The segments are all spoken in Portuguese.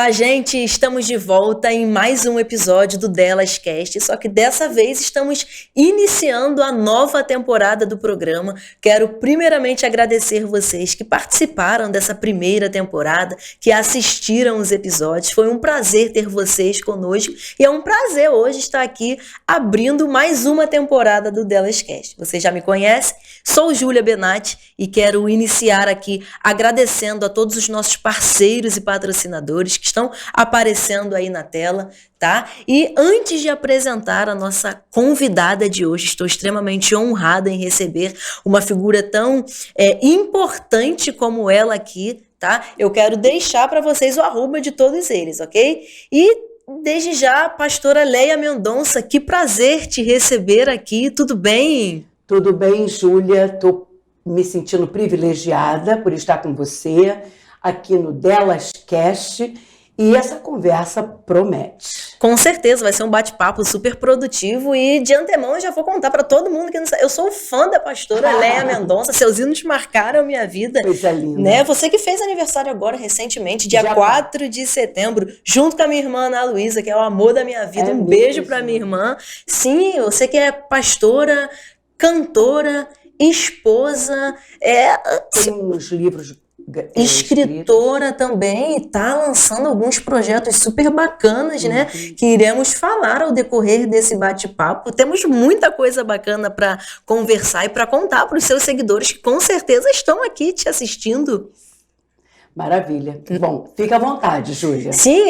Olá, gente! Estamos de volta em mais um episódio do Delas Cast, só que dessa vez estamos iniciando a nova temporada do programa. Quero primeiramente agradecer vocês que participaram dessa primeira temporada, que assistiram os episódios. Foi um prazer ter vocês conosco e é um prazer hoje estar aqui abrindo mais uma temporada do Delas Cast. Você já me conhece? Sou Júlia Benatti e quero iniciar aqui agradecendo a todos os nossos parceiros e patrocinadores que estão aparecendo aí na tela, tá? E antes de apresentar a nossa convidada de hoje, estou extremamente honrada em receber uma figura tão importante como ela aqui, tá? Eu quero deixar para vocês o arroba de todos eles, ok? E desde já, pastora Leia Mendonça, que prazer te receber aqui, tudo bem? Tudo bem, Júlia, estou me sentindo privilegiada por estar com você aqui no Delas Cast e essa conversa promete. Com certeza, vai ser um bate-papo super produtivo e de antemão eu já vou contar para todo mundo que não sabe. Eu sou fã da pastora Leia Mendonça, seus hinos marcaram a minha vida. Coisa linda. Né? Você que fez aniversário agora recentemente, dia 4 de setembro, junto com a minha irmã Ana Luísa, que é o amor da minha vida. Um beijo para minha irmã. Sim, você que é pastora, cantora, esposa, tem uns livros escritora também, e tá lançando alguns projetos super bacanas, né? Que iremos falar ao decorrer desse bate-papo. Temos muita coisa bacana para conversar e para contar para os seus seguidores que com certeza estão aqui te assistindo. Maravilha. Bom, fica à vontade, Júlia. Sim,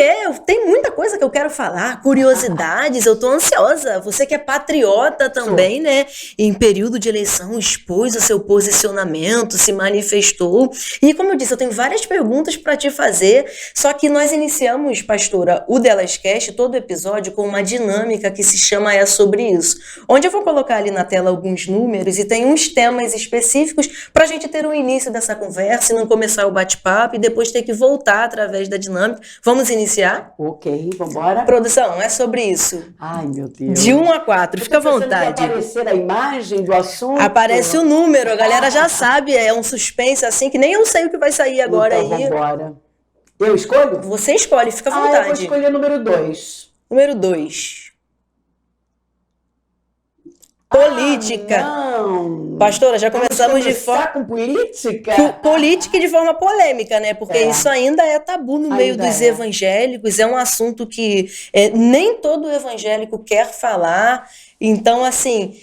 tem muita coisa que eu quero falar, curiosidades, eu tô ansiosa. Você que é patriota também, né? Em período de eleição, expôs o seu posicionamento, se manifestou. E como eu disse, eu tenho várias perguntas para te fazer, só que nós iniciamos, pastora, o Delas Cast, todo episódio, com uma dinâmica que se chama É Sobre Isso, onde eu vou colocar ali na tela alguns números e tem uns temas específicos para a gente ter um início dessa conversa e não começar o bate-papo e depois ter que voltar através da dinâmica. Vamos iniciar? Ok, vamos embora. Produção, é sobre isso. Ai, meu Deus. De 1 a 4, fica à vontade. Vai aparecer a imagem do assunto? Aparece o número, a galera já sabe, é um suspense assim, que nem eu sei o que vai sair agora então, aí. Vamos embora. Eu escolho? Você escolhe, fica à vontade. Eu vou escolher o número 2. Número 2. Política. Não. Pastora, já começamos de forma com política? Política e de forma polêmica, né? Porque isso ainda é tabu no meio dos evangélicos, é um assunto que nem todo evangélico quer falar. Então, assim,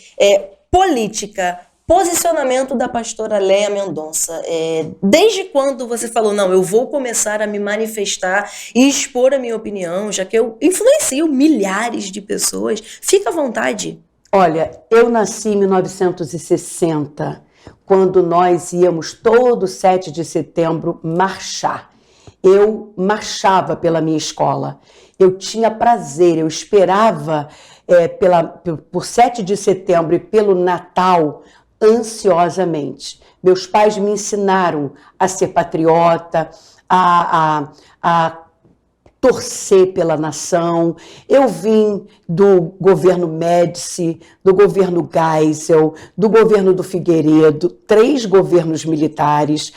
política, posicionamento da pastora Leia Mendonça. Desde quando você falou, não, eu vou começar a me manifestar e expor a minha opinião, já que eu influencio milhares de pessoas? Fica à vontade. Olha, eu nasci em 1960, quando nós íamos todo 7 de setembro marchar. Eu marchava pela minha escola. Eu tinha prazer, eu esperava por 7 de setembro e pelo Natal ansiosamente. Meus pais me ensinaram a ser patriota, a torcer pela nação. Eu vim do governo Médici, do governo Geisel, do governo do Figueiredo, 3 governos militares.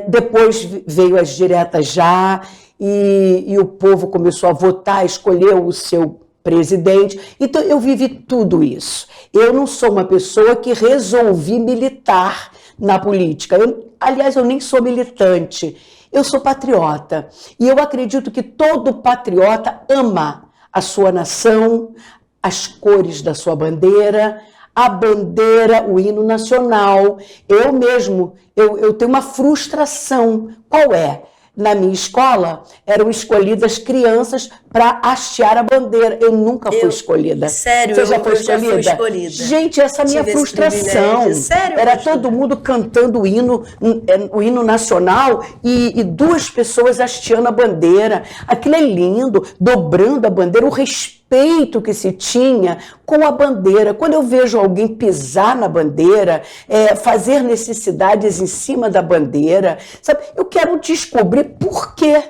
Depois veio as diretas já e o povo começou a votar, escolheu o seu presidente. Então eu vivi tudo isso. Eu não sou uma pessoa que resolvi militar na política. Aliás, eu nem sou militante. Eu sou patriota e eu acredito que todo patriota ama a sua nação, as cores da sua bandeira, a bandeira, o hino nacional. Eu mesmo, eu tenho uma frustração. Qual é? Na minha escola, eram escolhidas crianças para hastear a bandeira. Eu nunca fui escolhida. Sério? Você já foi escolhida? Já fui escolhida. Gente, essa minha frustração. Sério? Era todo mundo cantando o hino nacional e 2 pessoas hasteando a bandeira. Aquilo é lindo, dobrando a bandeira, o respeito que se tinha com a bandeira. Quando eu vejo alguém pisar na bandeira, fazer necessidades em cima da bandeira, sabe? Eu quero descobrir por quê.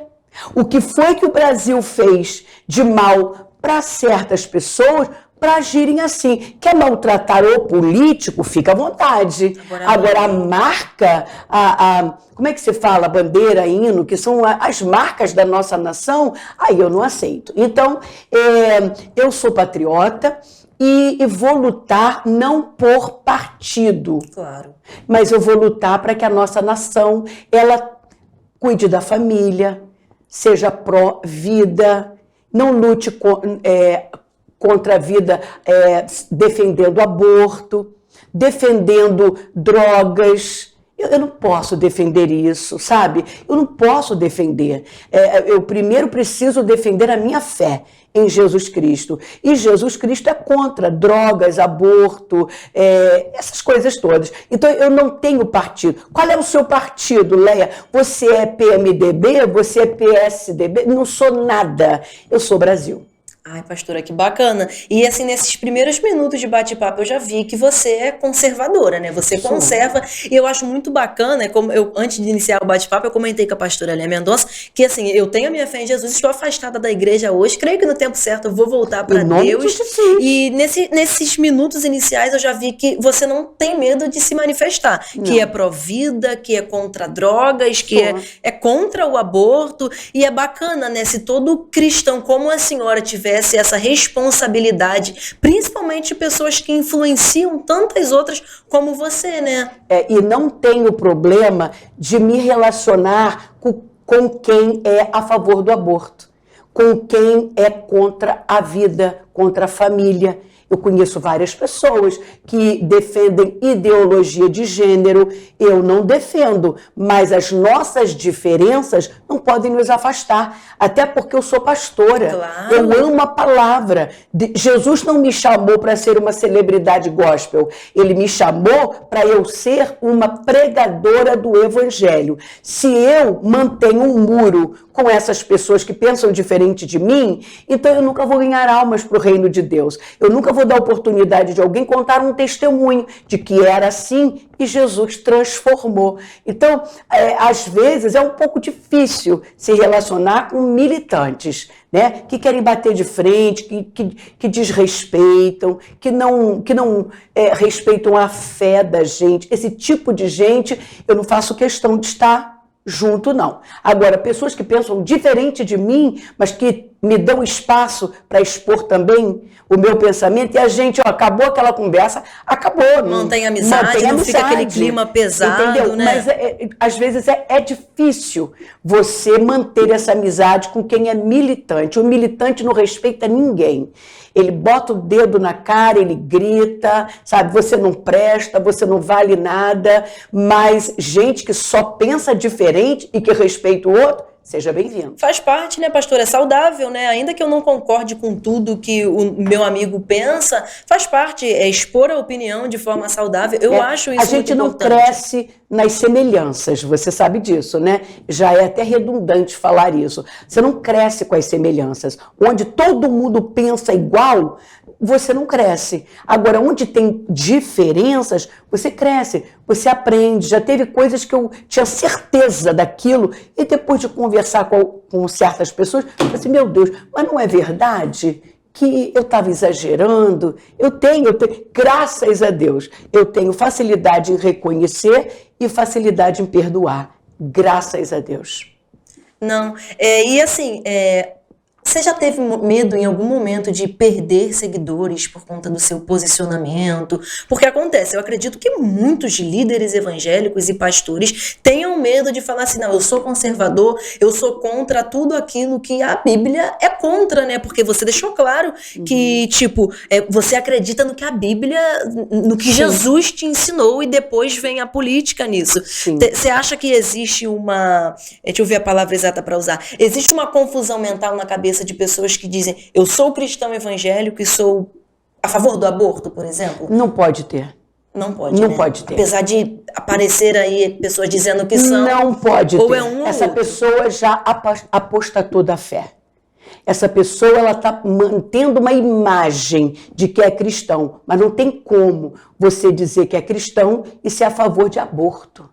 O que foi que o Brasil fez de mal para certas pessoas, para agirem assim. Quer maltratar o político? Fica à vontade. Agora a marca, como é que se fala? Bandeira, hino, que são as marcas da nossa nação, aí eu não aceito. Então, eu sou patriota e vou lutar não por partido. Claro. Mas eu vou lutar para que a nossa nação, ela cuide da família, seja pró-vida, não lute contra a vida defendendo aborto, defendendo drogas. Eu não posso defender isso, sabe? Eu não posso defender. Eu primeiro preciso defender a minha fé em Jesus Cristo. E Jesus Cristo é contra drogas, aborto, essas coisas todas. Então, eu não tenho partido. Qual é o seu partido, Leia? Você é PMDB? Você é PSDB? Não sou nada. Eu sou Brasil. Ai, pastora, que bacana. E assim, nesses primeiros minutos de bate-papo, eu já vi que você é conservadora, né? Você conserva, e eu acho muito bacana, como antes de iniciar o bate-papo, eu comentei com a pastora Léa Mendonça, que assim, eu tenho a minha fé em Jesus, estou afastada da igreja hoje, creio que no tempo certo eu vou voltar para Deus. E nesses minutos iniciais eu já vi que você não tem medo de se manifestar, que é pró-vida, que é contra drogas, que é contra o aborto, e é bacana, né? Se todo cristão, como a senhora tiver essa responsabilidade, principalmente pessoas que influenciam tantas outras como você, né? E não tenho problema de me relacionar com quem é a favor do aborto, com quem é contra a vida, contra a família. Eu conheço várias pessoas que defendem ideologia de gênero, eu não defendo, mas as nossas diferenças não podem nos afastar, até porque eu sou pastora, eu amo a palavra. Jesus não me chamou para ser uma celebridade gospel, ele me chamou para eu ser uma pregadora do evangelho. Se eu mantenho um muro com essas pessoas que pensam diferente de mim, então eu nunca vou ganhar almas para o reino de Deus, eu nunca vou dar oportunidade de alguém contar um testemunho de que era assim e Jesus transformou. Então, às vezes é um pouco difícil se relacionar com militantes, né, que querem bater de frente, que desrespeitam, que não respeitam a fé da gente. Esse tipo de gente eu não faço questão de estar junto, não. Agora, pessoas que pensam diferente de mim, mas que me dão espaço para expor também o meu pensamento, e a gente, acabou aquela conversa, acabou. Mantém amizade, não fica aquele clima pesado, entendeu? né? Mas às vezes é difícil você manter essa amizade com quem é militante. O militante não respeita ninguém. Ele bota o dedo na cara, ele grita, sabe? Você não presta, você não vale nada, mas gente que só pensa diferente e que respeita o outro, seja bem-vindo. Faz parte, né, pastor? É saudável, né? Ainda que eu não concorde com tudo que o meu amigo pensa, faz parte, expor a opinião de forma saudável. Eu acho isso muito importante. A gente não cresce nas semelhanças, você sabe disso, né? Já é até redundante falar isso. Você não cresce com as semelhanças. Onde todo mundo pensa igual, você não cresce. Agora, onde tem diferenças, você cresce, você aprende. Já teve coisas que eu tinha certeza daquilo e depois de conversar com certas pessoas, eu falei assim, meu Deus, mas não é verdade que eu estava exagerando? Eu tenho, graças a Deus, eu tenho facilidade em reconhecer e facilidade em perdoar. Graças a Deus. Não, e assim, você já teve medo em algum momento de perder seguidores por conta do seu posicionamento? Porque acontece, eu acredito que muitos líderes evangélicos e pastores tenham medo de falar assim, não, eu sou conservador, eu sou contra tudo aquilo que a Bíblia é contra, né? Porque você deixou claro que, tipo, você acredita no que a Bíblia, no que Jesus te ensinou e depois vem a política nisso. Você acha que existe deixa eu ver a palavra exata para usar, existe uma confusão mental na cabeça de pessoas que dizem, eu sou cristão evangélico e sou a favor do aborto, por exemplo? Não pode ter. Não pode, Não né? pode ter. Apesar de aparecer aí pessoas dizendo que são. Não pode ou ter. É um ou Essa outro. pessoa já apostatou da fé. Essa pessoa, ela está mantendo uma imagem de que é cristão, mas não tem como você dizer que é cristão e ser a favor de aborto.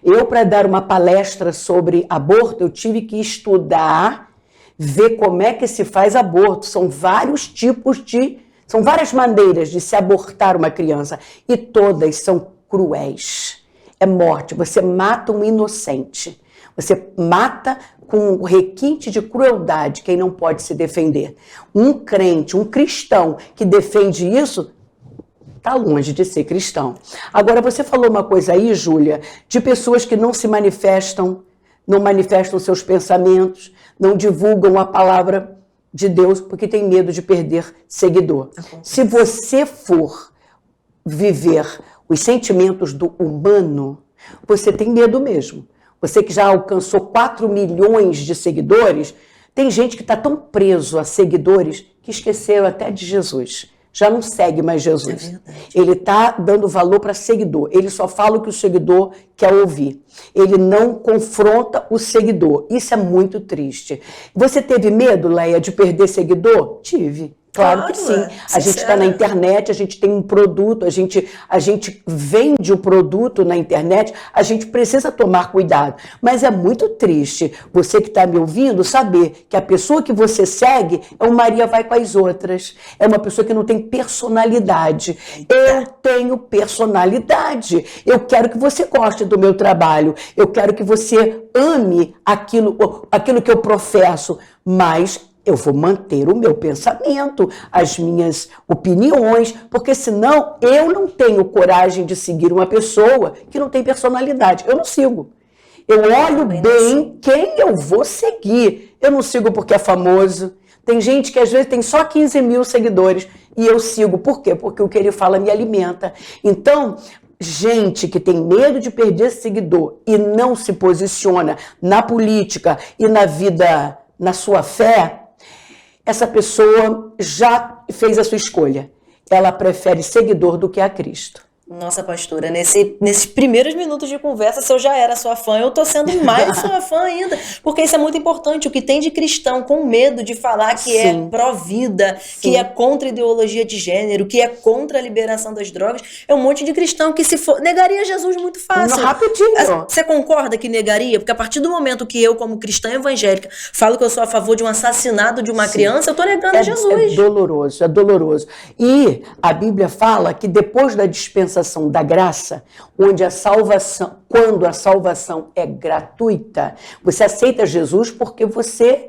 Eu, para dar uma palestra sobre aborto, eu tive que estudar, ver como é que se faz aborto. São vários tipos de São várias maneiras de se abortar uma criança e todas são cruéis. É morte, você mata um inocente. Você mata com o requinte de crueldade quem não pode se defender. Um crente, um cristão que defende isso, está longe de ser cristão. Agora, você falou uma coisa aí, Júlia, de pessoas que não se manifestam, não manifestam seus pensamentos, não divulgam a palavra de Deus porque tem medo de perder seguidor. Se você for viver os sentimentos do humano, você tem medo mesmo. Você que já alcançou 4 milhões de seguidores, tem gente que está tão preso a seguidores que esqueceram até de Jesus. Já não segue mais Jesus. Ele está dando valor para seguidor. Ele só fala o que o seguidor quer ouvir. Ele não confronta o seguidor. Isso é muito triste. Você teve medo, Leia, de perder seguidor? Tive. Claro que sim. A gente está na internet, a gente tem um produto, a gente vende o produto na internet, a gente precisa tomar cuidado. Mas é muito triste você que está me ouvindo saber que a pessoa que você segue é um Maria vai com as outras. É uma pessoa que não tem personalidade. Eu tenho personalidade. Eu quero que você goste do meu trabalho. Eu quero que você ame aquilo que eu professo, mas eu vou manter o meu pensamento, as minhas opiniões, porque senão eu não tenho coragem de seguir uma pessoa que não tem personalidade. Eu não sigo. Eu olho bem quem eu vou seguir. Eu não sigo porque é famoso. Tem gente que às vezes tem só 15 mil seguidores e eu sigo. Por quê? Porque o que ele fala me alimenta. Então, gente que tem medo de perder seguidor e não se posiciona na política e na vida, na sua fé, essa pessoa já fez a sua escolha. Ela prefere seguidor do que a Cristo. Nossa, pastora, nesses primeiros minutos de conversa, se eu já era sua fã, eu tô sendo mais sua fã ainda, porque isso é muito importante. O que tem de cristão com medo de falar que é pró-vida, que é contra a ideologia de gênero, que é contra a liberação das drogas, é um monte de cristão que se for, negaria Jesus muito fácil. Rapidinho. Você concorda que negaria? Porque a partir do momento que eu, como cristã evangélica, falo que eu sou a favor de um assassinato de uma criança, eu tô negando Jesus. É doloroso, é doloroso. E a Bíblia fala que depois da dispensação da graça, onde a salvação, quando a salvação é gratuita, você aceita Jesus porque você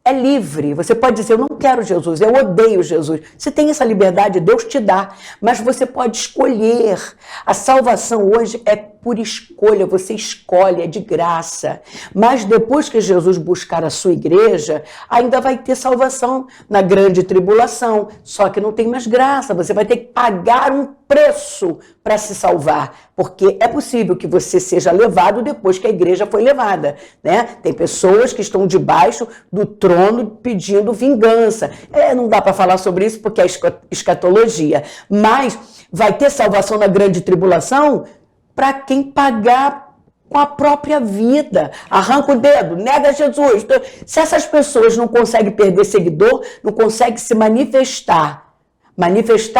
é livre. Você pode dizer, eu não quero Jesus, eu odeio Jesus. Você tem essa liberdade, Deus te dá, mas você pode escolher. A salvação hoje é por escolha, você escolhe, é de graça. Mas depois que Jesus buscar a sua igreja, ainda vai ter salvação na grande tribulação, só que não tem mais graça, você vai ter que pagar um preço para se salvar, porque é possível que você seja levado depois que a igreja foi levada, né? Tem pessoas que estão debaixo do trono pedindo vingança. Não dá para falar sobre isso porque é escatologia, mas vai ter salvação na grande tribulação para quem pagar com a própria vida. Arranca o dedo, nega Jesus. Se essas pessoas não conseguem perder seguidor, não conseguem se manifestar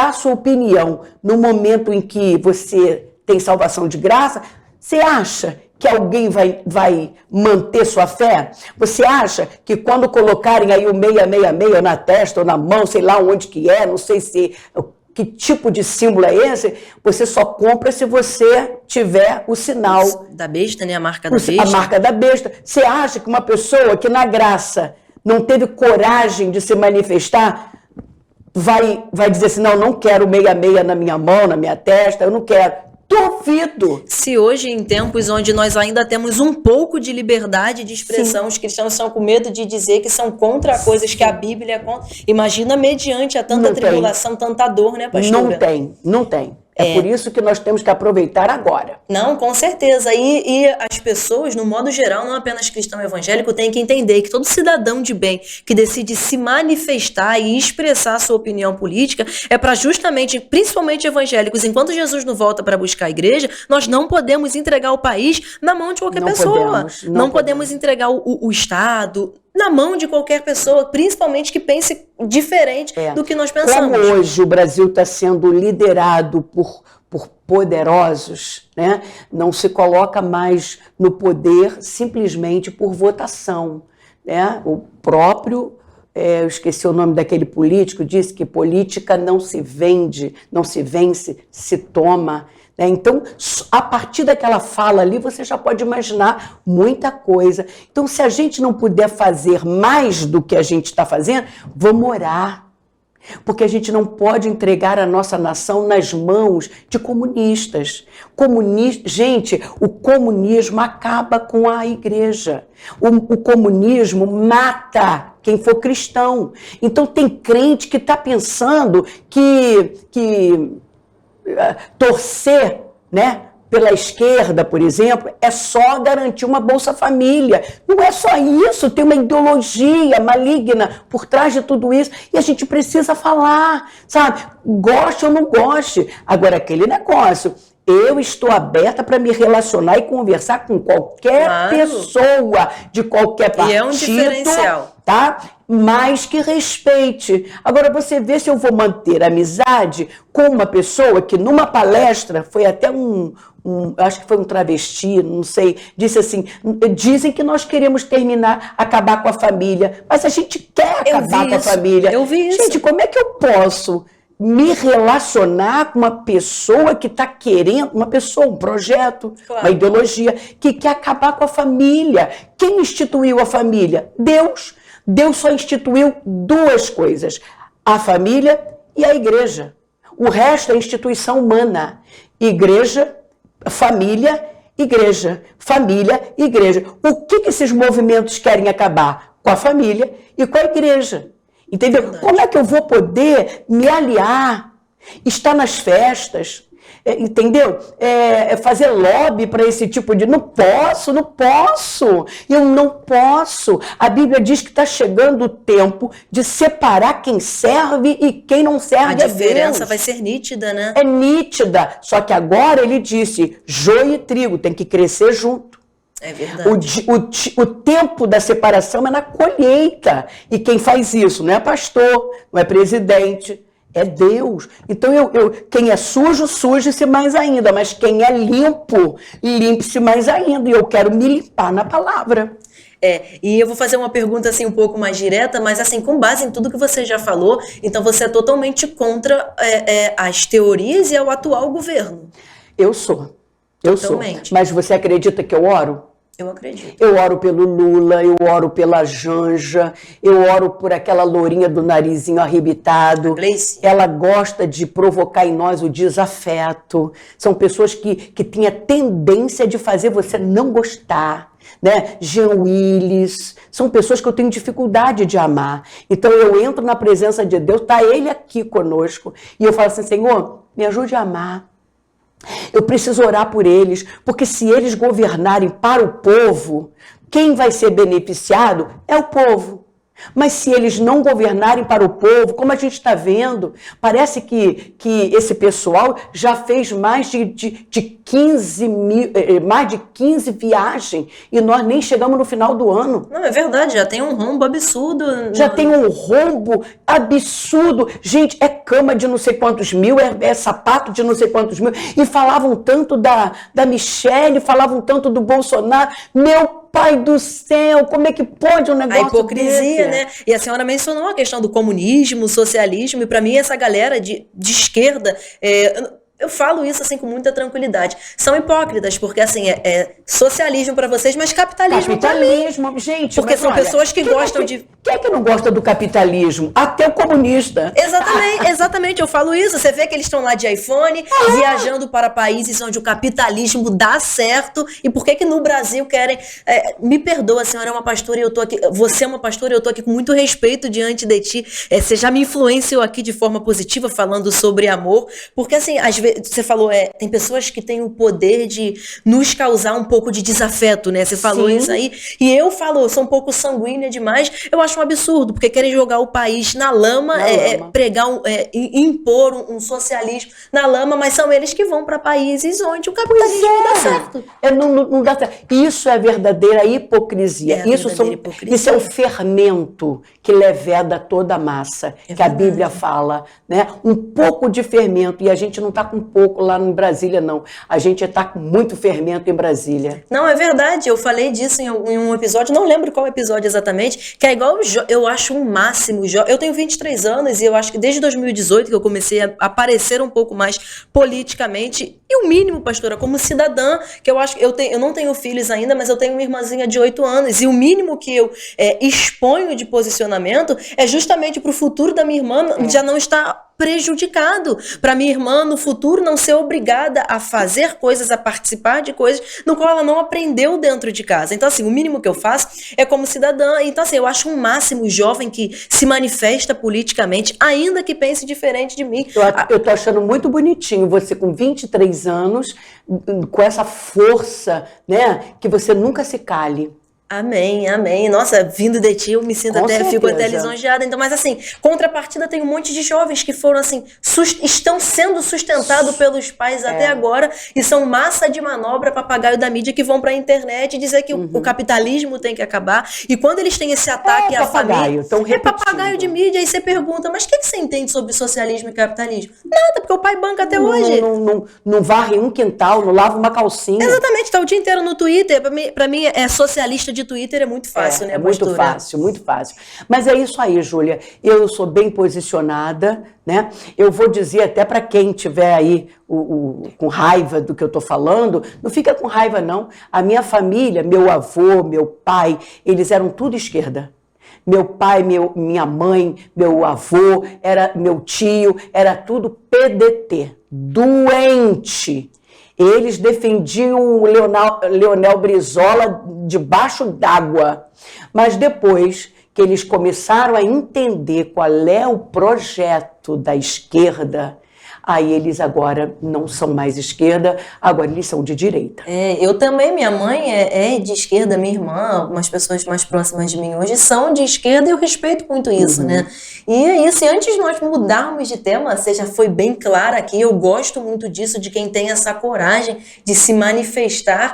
a sua opinião no momento em que você tem salvação de graça, você acha que alguém vai manter sua fé? Você acha que quando colocarem aí o 666 na testa ou na mão, sei lá onde que é, não sei se... Que tipo de símbolo é esse? Você só compra se você tiver o sinal da besta, né? A marca da besta. A marca da besta. Você acha que uma pessoa que na graça não teve coragem de se manifestar vai dizer assim, não quero 66 na minha mão, na minha testa, eu não quero. Duvido. Se hoje, em tempos onde nós ainda temos um pouco de liberdade de expressão, os cristãos estão com medo de dizer que são contra coisas que a Bíblia é contra. Imagina mediante a tanta tribulação, tanta dor, né, pastora? Não tem. É por isso que nós temos que aproveitar agora. Não, com certeza. E as pessoas, no modo geral, não apenas cristão evangélico, têm que entender que todo cidadão de bem que decide se manifestar e expressar sua opinião política é para justamente, principalmente evangélicos, enquanto Jesus não volta para buscar a igreja, nós não podemos entregar o país na mão de qualquer pessoa. Não podemos entregar o Estado na mão de qualquer pessoa, principalmente que pense diferente do que nós pensamos. Como hoje o Brasil está sendo liderado por poderosos, né? Não se coloca mais no poder simplesmente por votação, né? O próprio eu esqueci o nome daquele político, disse que política não se vende, não se vence, se toma. Então, a partir daquela fala ali, você já pode imaginar muita coisa. Então, se a gente não puder fazer mais do que a gente está fazendo, vamos orar. Porque a gente não pode entregar a nossa nação nas mãos de comunistas. Gente, o comunismo acaba com a igreja. O comunismo mata quem for cristão. Então, tem crente que está pensando que torcer, né, pela esquerda, por exemplo, é só garantir uma Bolsa Família. Não é só isso, tem uma ideologia maligna por trás de tudo isso. E a gente precisa falar, sabe? Goste ou não goste. Agora, aquele negócio, eu estou aberta para me relacionar e conversar com qualquer pessoa de qualquer partido. E é um diferencial. Tá? Mas que respeite. Agora, você vê se eu vou manter amizade com uma pessoa que numa palestra, foi até acho que foi um travesti, não sei, disse assim, dizem que nós queremos acabar com a família, mas a gente quer acabar com a família. Eu vi isso. Gente, como é que eu posso me relacionar com uma pessoa que está querendo, um projeto, uma ideologia, que quer acabar com a família? Quem instituiu a família? Deus. Deus só instituiu duas coisas, a família e a igreja. O resto é instituição humana. Igreja, família, igreja. Família, igreja. O que esses movimentos querem acabar? Com a família e com a igreja. Entendeu? Verdade. Como é que eu vou poder me aliar, estar nas festas, entendeu? Fazer lobby para esse tipo de... Não posso. Eu não posso. A Bíblia diz que está chegando o tempo de separar quem serve e quem não serve a Deus. A diferença vai ser nítida, né? É nítida. Só que agora ele disse, joio e trigo tem que crescer junto. É verdade. O tempo da separação é na colheita. E quem faz isso não é pastor, não é presidente, é Deus. Então, quem é sujo, suje-se mais ainda. Mas quem é limpo, limpe-se mais ainda. E eu quero me limpar na palavra. E eu vou fazer uma pergunta assim um pouco mais direta, mas assim, com base em tudo que você já falou, então você é totalmente contra as teorias e o atual governo. Eu sou. Mas você acredita que eu oro? Eu acredito. Eu oro pelo Lula, eu oro pela Janja, eu oro por aquela lourinha do narizinho arrebitado. Ela gosta de provocar em nós o desafeto. São pessoas que têm a tendência de fazer você não gostar. Né? Jean Willis, são pessoas que eu tenho dificuldade de amar. Então eu entro na presença de Deus, está Ele aqui conosco, e eu falo assim, Senhor, me ajude a amar. Eu preciso orar por eles, porque se eles governarem para o povo, quem vai ser beneficiado é o povo. Mas se eles não governarem para o povo, como a gente está vendo, parece que esse pessoal já fez mais de 15 viagens e nós nem chegamos no final do ano. Não, é verdade, já tem um rombo absurdo. Já tem um rombo absurdo. Gente, é cama de não sei quantos mil, é sapato de não sei quantos mil. E falavam tanto da Michelle, falavam tanto do Bolsonaro. Meu Pai do céu, como é que pode um negócio desse? A hipocrisia, né? E a senhora mencionou a questão do comunismo, socialismo, e para mim essa galera de esquerda, eu falo isso assim com muita tranquilidade, são hipócritas, porque assim, socialismo para vocês, mas capitalismo para mim. Gente, porque são pessoas que gostam de... Quem é que não gosta do capitalismo? Até o comunista. Exatamente, eu falo isso. Você vê que eles estão lá de iPhone, viajando para países onde o capitalismo dá certo, e por que no Brasil querem... me perdoa, a senhora é uma pastora e eu tô aqui... Você é uma pastora e eu tô aqui com muito respeito diante de ti. Você já me influenciou aqui de forma positiva, falando sobre amor, porque assim, às vezes, você falou, tem pessoas que têm o poder de nos causar um pouco de desafeto, né? Você falou isso aí, e eu falo, sou um pouco sanguínea demais, eu acho um absurdo, porque querem jogar o país na lama, pregar, impor um socialismo na lama, mas são eles que vão para países onde o capitalismo não dá certo. Não dá certo. Isso é a verdadeira hipocrisia. Isso é o fermento que leveda toda a massa, que a Bíblia fala, né? Um pouco de fermento, e a gente não está com pouco lá em Brasília, não. A gente está com muito fermento em Brasília. Não, é verdade, eu falei disso em um episódio, não lembro qual episódio exatamente, que é igual, eu acho um máximo, eu tenho 23 anos e eu acho que desde 2018 que eu comecei a aparecer um pouco mais politicamente, e o mínimo, pastora, como cidadã, que eu acho que eu não tenho filhos ainda, mas eu tenho uma irmãzinha de 8 anos, e o mínimo que eu exponho de posicionamento é justamente para o futuro da minha irmã já não estar prejudicado, para minha irmã no futuro não ser obrigada a fazer coisas, a participar de coisas no qual ela não aprendeu dentro de casa. Então, assim, o mínimo que eu faço é como cidadã. Então, assim, eu acho um máximo o jovem que se manifesta politicamente, ainda que pense diferente de mim. Eu tô achando muito bonitinho você com 23 anos, com essa força, né, que você nunca se cale. Amém, amém. Nossa, vindo de ti, eu me sinto fico até lisonjeada. Então, mas assim, contrapartida tem um monte de jovens que foram assim, estão sendo sustentados pelos pais até agora e são massa de manobra, papagaio da mídia que vão pra internet e dizer que o capitalismo tem que acabar. E quando eles têm esse ataque à família, é papagaio de mídia, aí você pergunta, mas o que você entende sobre socialismo e capitalismo? Nada, porque o pai banca até hoje. Não varre um quintal, não lava uma calcinha. Exatamente, tá o dia inteiro no Twitter. Pra mim é socialista de Twitter é muito fácil, né, muito fácil, muito fácil. Mas é isso aí, Júlia. Eu sou bem posicionada, né? Eu vou dizer até para quem tiver aí com raiva do que eu estou falando, não fica com raiva, não. A minha família, meu avô, meu pai, eles eram tudo esquerda. Meu pai, minha mãe, meu avô, meu tio, era tudo PDT, doente. Eles defendiam o Leonel Brizola debaixo d'água. Mas depois que eles começaram a entender qual é o projeto da esquerda, aí eles agora não são mais esquerda, agora eles são de direita. Eu também, minha mãe é de esquerda, minha irmã, algumas pessoas mais próximas de mim hoje são de esquerda e eu respeito muito isso, né? E é isso, e antes de nós mudarmos de tema, você já foi bem clara aqui, eu gosto muito disso, de quem tem essa coragem de se manifestar.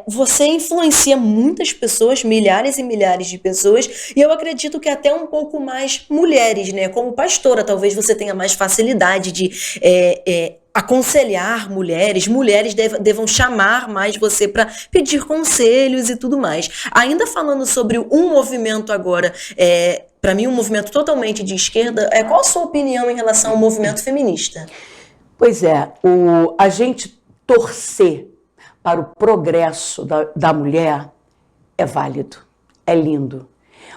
Você influencia muitas pessoas, milhares e milhares de pessoas, e eu acredito que até um pouco mais mulheres, né? Como pastora, talvez você tenha mais facilidade de aconselhar mulheres devam chamar mais você para pedir conselhos e tudo mais. Ainda falando sobre um movimento agora, para mim um movimento totalmente de esquerda, qual a sua opinião em relação ao movimento feminista? Pois é, a gente torcer para o progresso da mulher é válido, é lindo.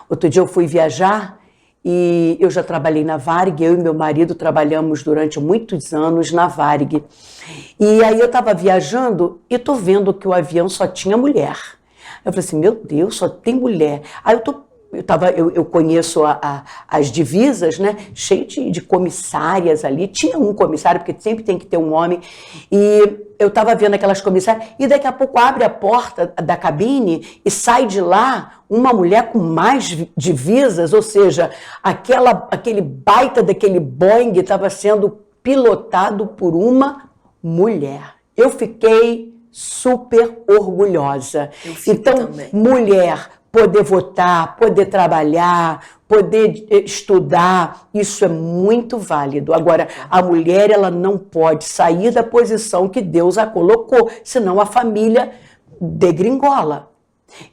Outro dia eu fui viajar e eu já trabalhei na Varig, eu e meu marido trabalhamos durante muitos anos na Varig. E aí eu estava viajando e tô vendo que o avião só tinha mulher. Eu falei assim, meu Deus, só tem mulher. Aí eu conheço as divisas, né? Cheio de comissárias ali. Tinha um comissário, porque sempre tem que ter um homem. E eu estava vendo aquelas comissárias, e daqui a pouco abre a porta da cabine e sai de lá uma mulher com mais divisas, ou seja, aquele baita daquele Boeing estava sendo pilotado por uma mulher. Eu fiquei super orgulhosa. Então, também. Mulher poder votar, poder trabalhar, poder estudar, isso é muito válido. Agora, a mulher, ela não pode sair da posição que Deus a colocou, senão a família degringola.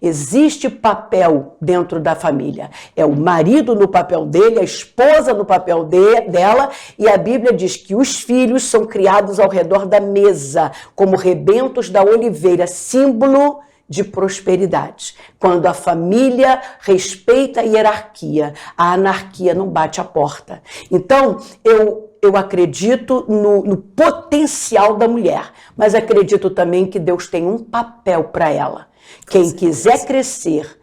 Existe papel dentro da família. É o marido no papel dele, a esposa no papel dela, e a Bíblia diz que os filhos são criados ao redor da mesa, como rebentos da oliveira, símbolo de prosperidade. Quando a família respeita a hierarquia, a anarquia não bate a porta. Então, eu acredito no potencial da mulher, mas acredito também que Deus tem um papel para ela. Quem quiser crescer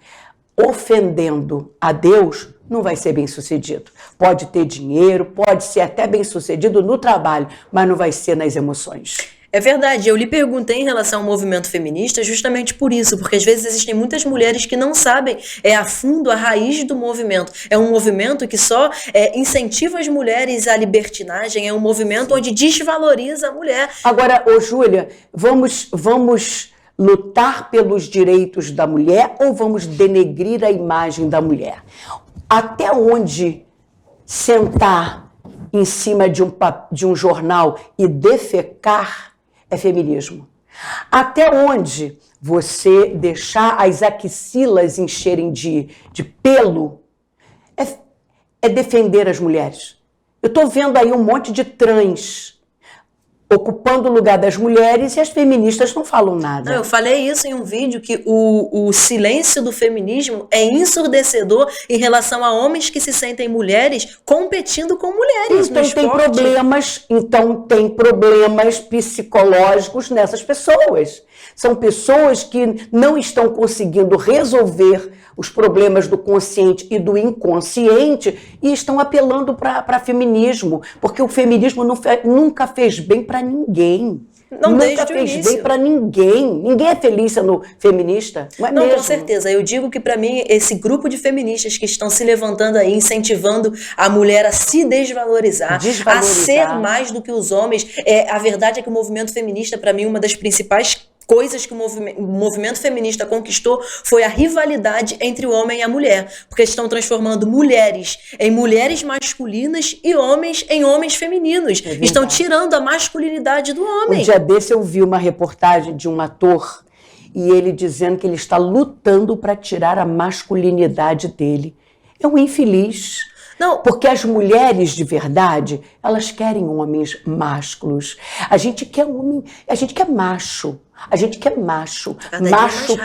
ofendendo a Deus, não vai ser bem-sucedido. Pode ter dinheiro, pode ser até bem-sucedido no trabalho, mas não vai ser nas emoções. É verdade, eu lhe perguntei em relação ao movimento feminista justamente por isso, porque às vezes existem muitas mulheres que não sabem a fundo a raiz do movimento. É um movimento que só incentiva as mulheres à libertinagem, é um movimento onde desvaloriza a mulher. Agora, Júlia, vamos lutar pelos direitos da mulher ou vamos denegrir a imagem da mulher? Até onde sentar em cima de um jornal e defecar é feminismo. Até onde você deixar as axilas encherem de pelo é defender as mulheres. Eu estou vendo aí um monte de trans ocupando o lugar das mulheres e as feministas não falam nada. Não, eu falei isso em um vídeo, que o silêncio do feminismo é ensurdecedor em relação a homens que se sentem mulheres competindo com mulheres no esporte. Então tem problemas psicológicos nessas pessoas. São pessoas que não estão conseguindo resolver os problemas do consciente e do inconsciente e estão apelando para feminismo, porque o feminismo nunca fez bem para ninguém. Nunca fez bem para ninguém. Ninguém é feliz sendo feminista, não é mesmo? Com certeza. Eu digo que, para mim, esse grupo de feministas que estão se levantando aí, incentivando a mulher a se desvalorizar, a ser mais do que os homens. A verdade é que o movimento feminista, para mim, uma das principais coisas que o movimento feminista conquistou foi a rivalidade entre o homem e a mulher, porque estão transformando mulheres em mulheres masculinas e homens em homens femininos. Estão tirando a masculinidade do homem. Um dia desse eu vi uma reportagem de um ator e ele dizendo que ele está lutando para tirar a masculinidade dele. É um infeliz. Não, porque as mulheres de verdade, elas querem homens másculos. A gente quer homem, a gente quer macho. A gente quer macho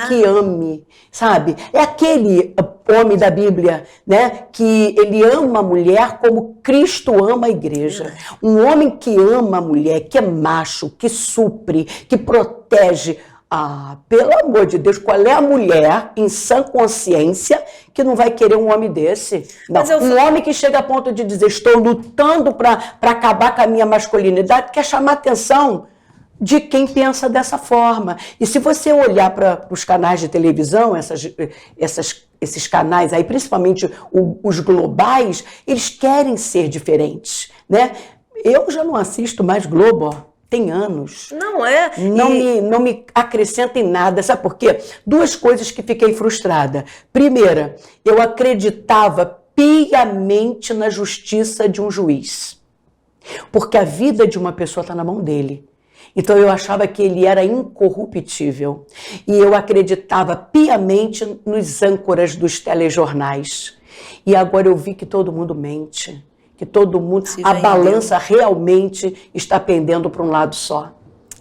que ame, sabe? É aquele homem da Bíblia, né, que ele ama a mulher como Cristo ama a igreja. Um homem que ama a mulher, que é macho, que supre, que protege. Ah, pelo amor de Deus, qual é a mulher em sã consciência que não vai querer um homem desse? Não. Um homem que chega a ponto de dizer, estou lutando para acabar com a minha masculinidade, quer chamar a atenção de quem pensa dessa forma. E se você olhar para os canais de televisão, esses canais aí, principalmente os globais, eles querem ser diferentes, né? Eu já não assisto mais Globo, ó. Tem anos. Não é? Não me acrescenta em nada. Sabe por quê? Duas coisas que fiquei frustrada. Primeira, eu acreditava piamente na justiça de um juiz. Porque a vida de uma pessoa está na mão dele. Então eu achava que ele era incorruptível. E eu acreditava piamente nos âncoras dos telejornais. E agora eu vi que todo mundo mente. Que todo mundo, a balança realmente está pendendo para um lado só.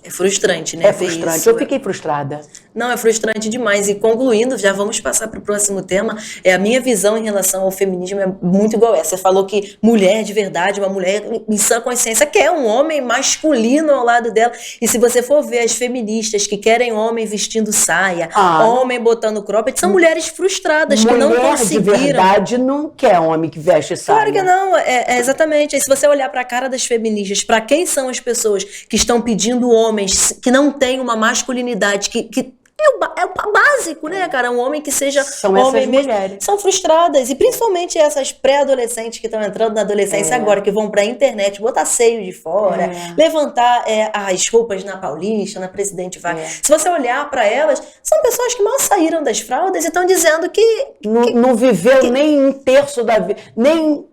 É frustrante, né? É frustrante. Eu fiquei frustrada. Não, é frustrante demais. E concluindo, já vamos passar para o próximo tema. A minha visão em relação ao feminismo é muito igual essa. Você falou que mulher de verdade, uma mulher em sã consciência, quer um homem masculino ao lado dela. E se você for ver as feministas que querem homem vestindo saia, homem botando cropped, são mulheres frustradas que não conseguiram. Mulher de verdade não quer homem que veste saia. Claro que não. Exatamente. E se você olhar para a cara das feministas, para quem são as pessoas que estão pedindo homens que não têm uma masculinidade, que é o básico, né, cara? Um homem que seja homem mesmo. Mulheres. São frustradas. E principalmente essas pré-adolescentes que estão entrando na adolescência agora, que vão pra internet, botar seio de fora, levantar as roupas na Paulista, na Presidente Vargas. Se você olhar pra elas, são pessoas que mal saíram das fraldas e estão dizendo que não viveu nem um terço da vida, nem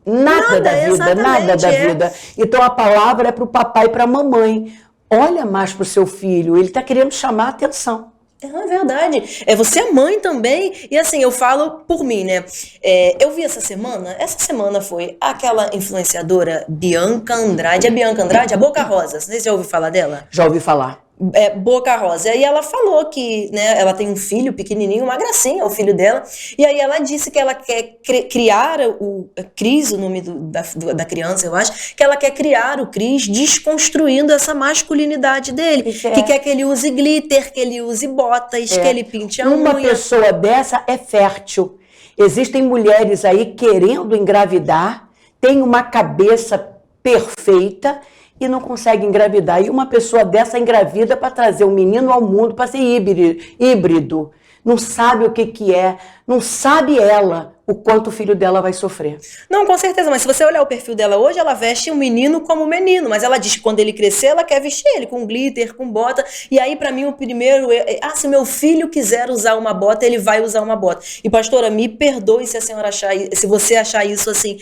nada da vida. Então a palavra é pro papai e pra mamãe. Olha mais pro seu filho, ele tá querendo chamar a atenção. É verdade. Você é mãe também. E assim, eu falo por mim, né? Eu vi essa semana foi aquela influenciadora Bianca Andrade. A Bianca Andrade, a Boca Rosa. Não sei se você já ouviu falar dela. Já ouvi falar. Boca Rosa. E ela falou que, né, ela tem um filho pequenininho, uma gracinha, o filho dela. E aí ela disse que ela quer criar o Cris, o nome da criança, eu acho, que ela quer criar o Cris desconstruindo essa masculinidade dele. Que quer que ele use glitter, que ele use botas, que ele pinte a unha. Uma pessoa dessa é fértil. Existem mulheres aí querendo engravidar, tem uma cabeça perfeita e não consegue engravidar. E uma pessoa dessa engravida para trazer um menino ao mundo, para ser híbrido. Não sabe o que é, não sabe ela o quanto o filho dela vai sofrer. Não, com certeza, mas se você olhar o perfil dela hoje, ela veste um menino como menino, mas ela diz que quando ele crescer, ela quer vestir ele com glitter, com bota, e aí pra mim o primeiro se meu filho quiser usar uma bota, ele vai usar uma bota. E pastora, me perdoe se a senhora achar, se você achar isso assim,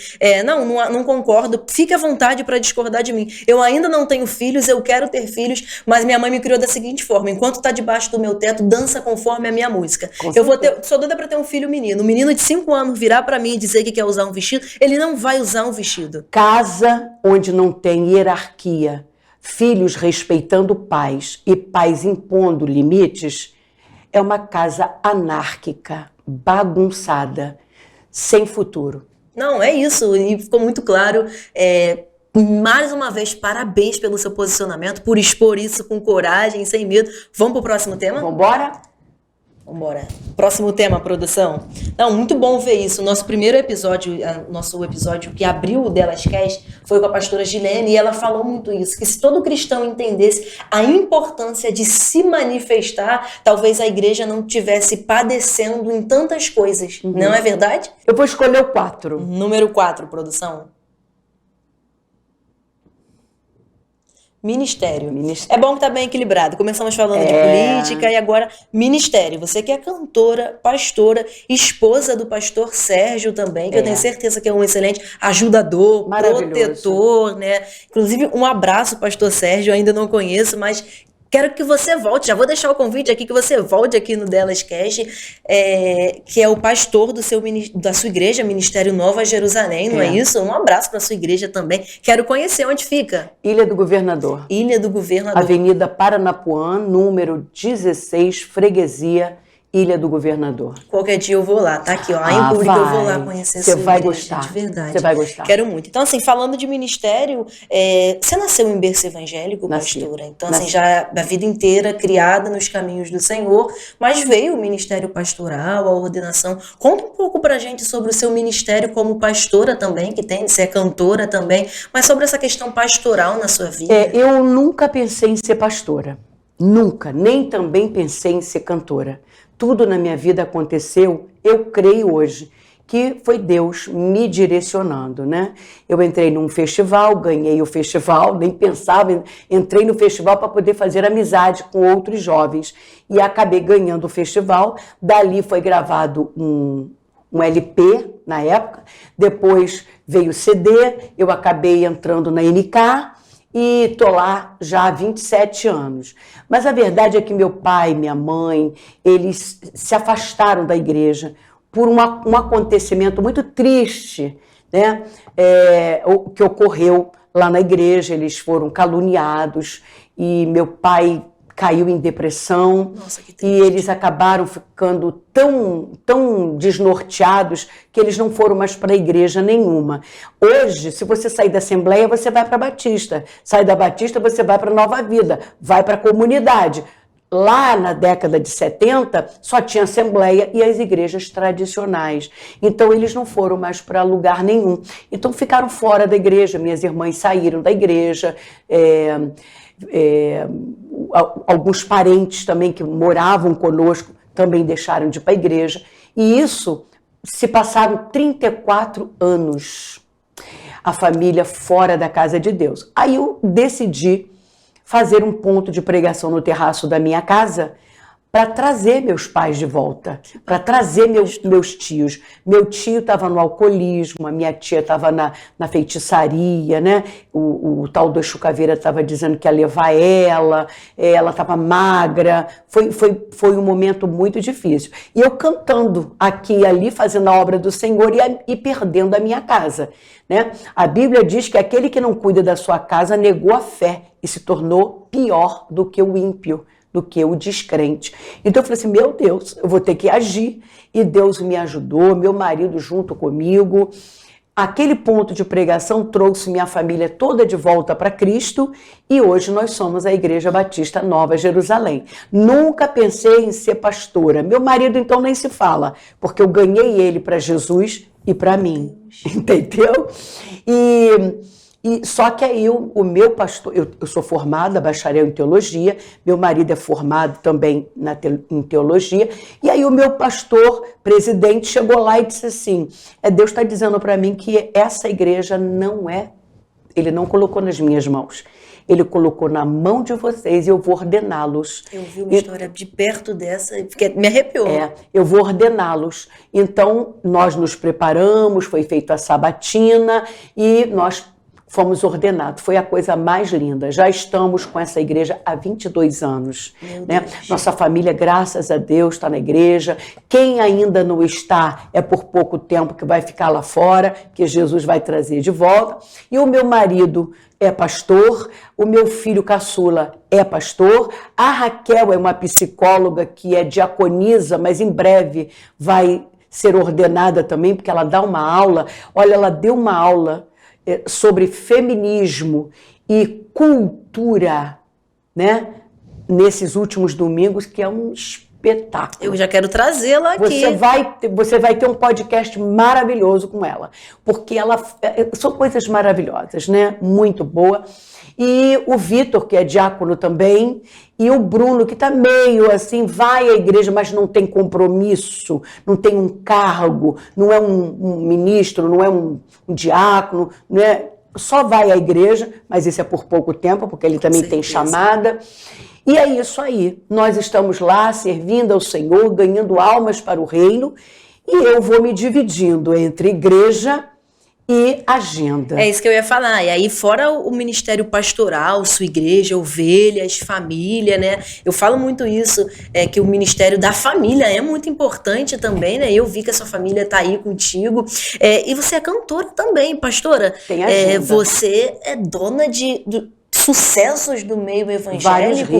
não concordo, fique à vontade pra discordar de mim. Eu ainda não tenho filhos, eu quero ter filhos, mas minha mãe me criou da seguinte forma: enquanto tá debaixo do meu teto, dança conforme a minha música. Sou doida pra ter um filho menino. Um menino de 5 anos virar pra mim e dizer que quer usar um vestido, ele não vai usar um vestido. Casa onde não tem hierarquia, filhos respeitando pais e pais impondo limites, é uma casa anárquica, bagunçada, sem futuro. Não, é isso, e ficou muito claro. Mais uma vez, parabéns pelo seu posicionamento, por expor isso com coragem, sem medo. Vamos pro próximo tema? Vambora? Vambora. Próximo tema, produção. Não, muito bom ver isso. Nosso primeiro episódio, nosso episódio que abriu o Delas Cast foi com a pastora Gilene, e ela falou muito isso, que se todo cristão entendesse a importância de se manifestar, talvez a igreja não estivesse padecendo em tantas coisas. Não é verdade? Eu vou escolher o 4. Número 4, produção. Ministério. É bom que tá bem equilibrado. Começamos falando de política e agora ministério. Você que é cantora, pastora, esposa do pastor Sérgio também, que eu tenho certeza que é um excelente ajudador, protetor, né? Inclusive, um abraço, pastor Sérgio, eu ainda não conheço, mas quero que você volte, já vou deixar o convite aqui, que você volte aqui no Delas Cast, que é o pastor da sua igreja, Ministério Nova Jerusalém, não é isso? Um abraço para sua igreja também. Quero conhecer onde fica. Ilha do Governador. Ilha do Governador. Avenida Paranapuã, número 16, Freguesia, Ilha do Governador. Qualquer dia eu vou lá, tá aqui, ó. Em público eu vou lá conhecer sua igreja. Você vai gostar. De verdade. Você vai gostar. Quero muito. Então, assim, falando de ministério, você nasceu em berço evangélico, pastora? Então, assim, já a vida inteira criada nos caminhos do Senhor, mas veio o ministério pastoral, a ordenação. Conta um pouco pra gente sobre o seu ministério como pastora também, você é cantora também, mas sobre essa questão pastoral na sua vida. Eu nunca pensei em ser pastora. Nunca. Nem também pensei em ser cantora. Tudo na minha vida aconteceu, eu creio hoje, que foi Deus me direcionando, né? Eu entrei num festival, ganhei o festival, nem pensava, entrei no festival para poder fazer amizade com outros jovens e acabei ganhando o festival. Dali foi gravado um LP na época, depois veio o CD, eu acabei entrando na NK, e tô lá já há 27 anos. Mas a verdade é que meu pai, minha mãe, eles se afastaram da igreja por um acontecimento muito triste, né? O que ocorreu lá na igreja. Eles foram caluniados e meu pai caiu em depressão. Nossa, que e eles acabaram ficando tão desnorteados que eles não foram mais para a igreja nenhuma. Hoje, se você sair da Assembleia, você vai para a Batista. Sai da Batista, você vai para a Nova Vida, vai para a comunidade. Lá na década de 70, só tinha Assembleia e as igrejas tradicionais. Então, eles não foram mais para lugar nenhum. Então, ficaram fora da igreja. Minhas irmãs saíram da igreja. Alguns parentes também que moravam conosco também deixaram de ir para a igreja. E isso se passaram 34 anos. A família fora da casa de Deus. Aí eu decidi fazer um ponto de pregação no terraço da minha casa para trazer meus pais de volta, para trazer meus tios. Meu tio estava no alcoolismo, a minha tia estava na feitiçaria, né? O tal do Exu Caveira estava dizendo que ia levar ela estava magra. Foi um momento muito difícil. E eu cantando aqui e ali, fazendo a obra do Senhor e perdendo a minha casa, né? A Bíblia diz que aquele que não cuida da sua casa negou a fé e se tornou pior do que o ímpio, do que o descrente. Então eu falei assim, meu Deus, eu vou ter que agir. E Deus me ajudou, meu marido junto comigo. Aquele ponto de pregação trouxe minha família toda de volta para Cristo e hoje nós somos a Igreja Batista Nova Jerusalém. Nunca pensei em ser pastora. Meu marido então nem se fala, porque eu ganhei ele para Jesus e para mim, entendeu? E só que aí o meu pastor, eu sou formada, bacharel em teologia, meu marido é formado também em teologia, e aí o meu pastor, presidente, chegou lá e disse assim, Deus está dizendo para mim que essa igreja não é, ele não colocou nas minhas mãos, ele colocou na mão de vocês e eu vou ordená-los. Eu vi uma história de perto dessa, me arrepiou. Eu vou ordená-los. Então, nós nos preparamos, foi feita a sabatina e nós fomos ordenados. Foi a coisa mais linda. Já estamos com essa igreja há 22 anos. Né? Nossa família, graças a Deus, está na igreja. Quem ainda não está, é por pouco tempo que vai ficar lá fora, que Jesus vai trazer de volta. E o meu marido é pastor, o meu filho caçula é pastor, a Raquel é uma psicóloga que é diaconisa, mas em breve vai ser ordenada também, porque ela dá uma aula. Olha, ela deu uma aula sobre feminismo e cultura, né? Nesses últimos domingos, que é um espetáculo. Eu já quero trazê-la aqui. Você vai ter um podcast maravilhoso com ela, porque são coisas maravilhosas, né? Muito boa. E o Vitor, que é diácono também, e o Bruno, que está meio assim, vai à igreja, mas não tem compromisso, não tem um cargo, não é um ministro, não é um diácono, não é, só vai à igreja, mas isso é por pouco tempo, porque ele também tem chamada. E é isso aí, nós estamos lá servindo ao Senhor, ganhando almas para o reino, e eu vou me dividindo entre igreja e agenda. É isso que eu ia falar. E aí, fora o ministério pastoral, sua igreja, ovelhas, família, né? Eu falo muito isso, que o ministério da família é muito importante também, né? Eu vi que a sua família tá aí contigo. E você é cantora também, pastora. Tem agenda. Você é dona de sucessos do meio evangélico.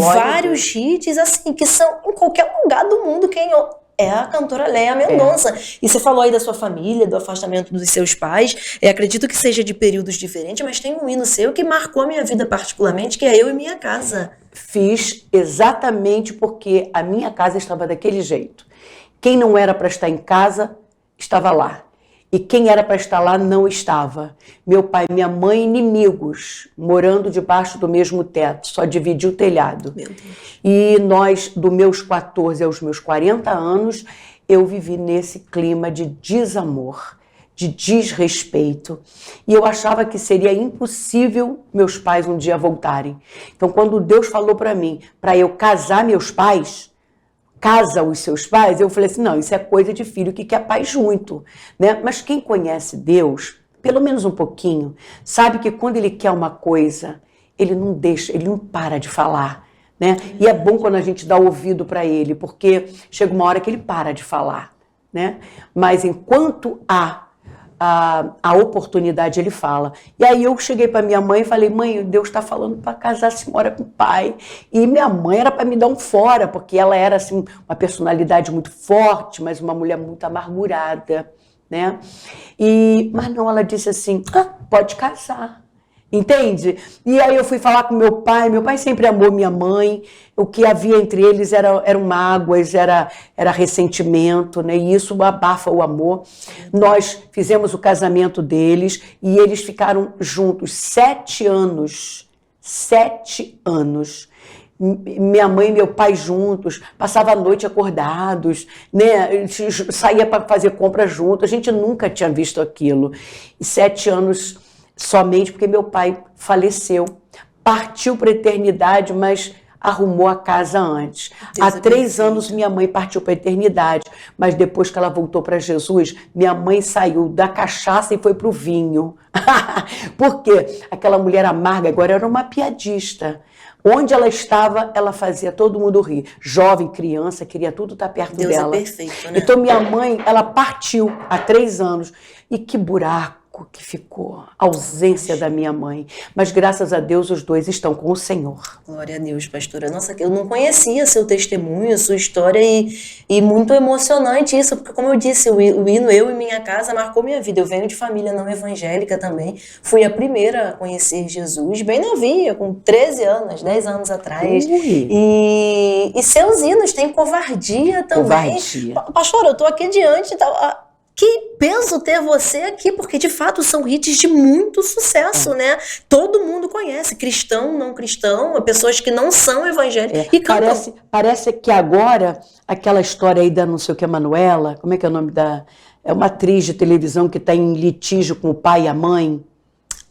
Vários hits, assim, que são em qualquer lugar do mundo. Quem é a cantora Léa Mendonça. E você falou aí da sua família, do afastamento dos seus pais. Acredito que seja de períodos diferentes, mas tem um hino seu que marcou a minha vida particularmente, que é Eu e Minha Casa. Fiz exatamente porque a minha casa estava daquele jeito. Quem não era para estar em casa, estava lá. E quem era para estar lá não estava. Meu pai e minha mãe, inimigos, morando debaixo do mesmo teto, só dividia o telhado. Meu Deus. E nós, dos meus 14 aos meus 40 anos, eu vivi nesse clima de desamor, de desrespeito. E eu achava que seria impossível meus pais um dia voltarem. Então, quando Deus falou para mim, para eu casar meus pais, casa os seus pais, eu falei assim, não, isso é coisa de filho que quer pai junto, né? Mas quem conhece Deus, pelo menos um pouquinho, sabe que quando ele quer uma coisa, ele não deixa, ele não para de falar, né? E é bom quando a gente dá ouvido para ele, porque chega uma hora que ele para de falar, né? Mas enquanto há a oportunidade, ele fala. E aí eu cheguei para minha mãe e falei, mãe, Deus está falando para casar a senhora com o pai. E minha mãe era para me dar um fora, porque ela era assim, uma personalidade muito forte, mas uma mulher muito amargurada, né? Mas não, ela disse assim, pode casar. Entende? E aí eu fui falar com meu pai sempre amou minha mãe, o que havia entre eles eram mágoas, era ressentimento, né? E isso abafa o amor. Nós fizemos o casamento deles e eles ficaram juntos 7 anos. 7 anos. Minha mãe e meu pai juntos, passava a noite acordados, né? Saía para fazer compra junto, a gente nunca tinha visto aquilo. E 7 anos somente porque meu pai faleceu, partiu para a eternidade, mas arrumou a casa antes. Há 3 anos minha mãe partiu para a eternidade, mas depois que ela voltou para Jesus, minha mãe saiu da cachaça e foi para o vinho. Por quê? Aquela mulher amarga agora era uma piadista. Onde ela estava, ela fazia todo mundo rir. Jovem, criança, queria tudo estar perto Deus dela. É perfeito, né? Então minha mãe, ela partiu há 3 anos. E que buraco que ficou, a ausência da minha mãe. Mas graças a Deus os dois estão com o Senhor. Glória a Deus, pastora. Nossa, eu não conhecia seu testemunho, sua história e muito emocionante isso, porque como eu disse, o hino Eu e Minha Casa marcou minha vida. Eu venho de família não evangélica também. Fui a primeira a conhecer Jesus, bem novinha, com 13 anos, 10 anos atrás. E seus hinos têm covardia também. Covardia. Pastora, eu tô aqui diante que peso ter você aqui, porque de fato são hits de muito sucesso, né? Todo mundo conhece, cristão, não cristão, pessoas que não são evangélicas e cantam. Parece que agora, aquela história aí da não sei o que, Manuela, como é que é o nome da... É uma atriz de televisão que está em litígio com o pai e a mãe.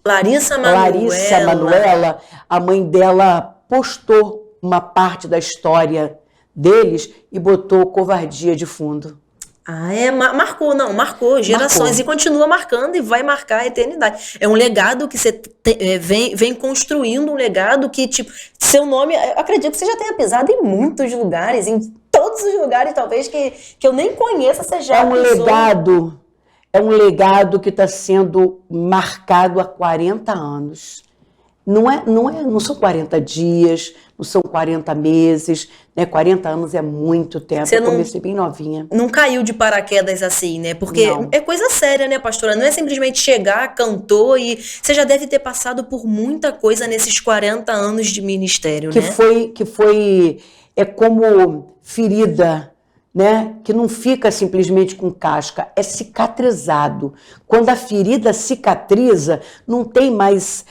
Larissa Manoela, a mãe dela postou uma parte da história deles e botou covardia de fundo. Marcou gerações e continua marcando e vai marcar a eternidade. É um legado que você vem construindo, um legado que, tipo, seu nome, eu acredito que você já tenha pisado em muitos lugares, em todos os lugares, talvez, que eu nem conheça, você já pisou. É um legado que está sendo marcado há 40 anos. Não são 40 dias, não são 40 meses, né? 40 anos é muito tempo. Eu comecei bem novinha. Não caiu de paraquedas assim, né? Porque é coisa séria, né, pastora? Não é simplesmente chegar, cantou e você já deve ter passado por muita coisa nesses 40 anos de ministério, né? É como ferida, né? Que não fica simplesmente com casca, é cicatrizado. Quando a ferida cicatriza, não tem mais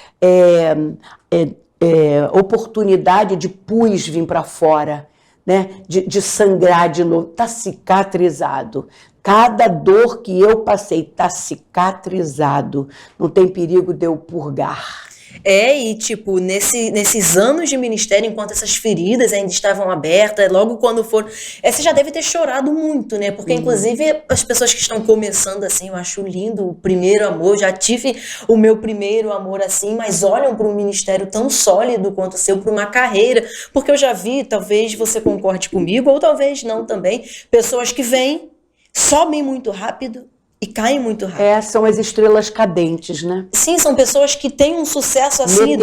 oportunidade de pus vir para fora, né? De sangrar de novo. Está cicatrizado. Cada dor que eu passei está cicatrizado. Não tem perigo de eu purgar. E tipo, nesses anos de ministério, enquanto essas feridas ainda estavam abertas, logo quando foram... você já deve ter chorado muito, né? Porque, inclusive, as pessoas que estão começando assim, eu acho lindo o primeiro amor, já tive o meu primeiro amor assim, mas olham para um ministério tão sólido quanto o seu, para uma carreira, porque eu já vi, talvez você concorde comigo, ou talvez não também, pessoas que vêm, sobem muito rápido, e caem muito rápido. São as estrelas cadentes, né? Sim, são pessoas que têm um sucesso assim,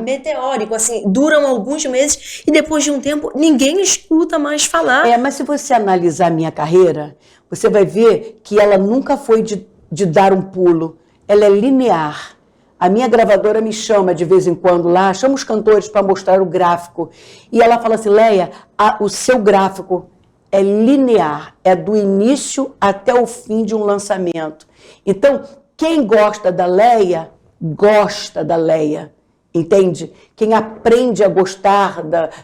meteórico, assim, duram alguns meses e depois de um tempo ninguém escuta mais falar. Mas se você analisar a minha carreira, você vai ver que ela nunca foi de dar um pulo, ela é linear. A minha gravadora me chama de vez em quando lá, chama os cantores para mostrar o gráfico, e ela fala assim, Leia, o seu gráfico é linear, é do início até o fim de um lançamento. Então, quem gosta da Leia, entende? Quem aprende a gostar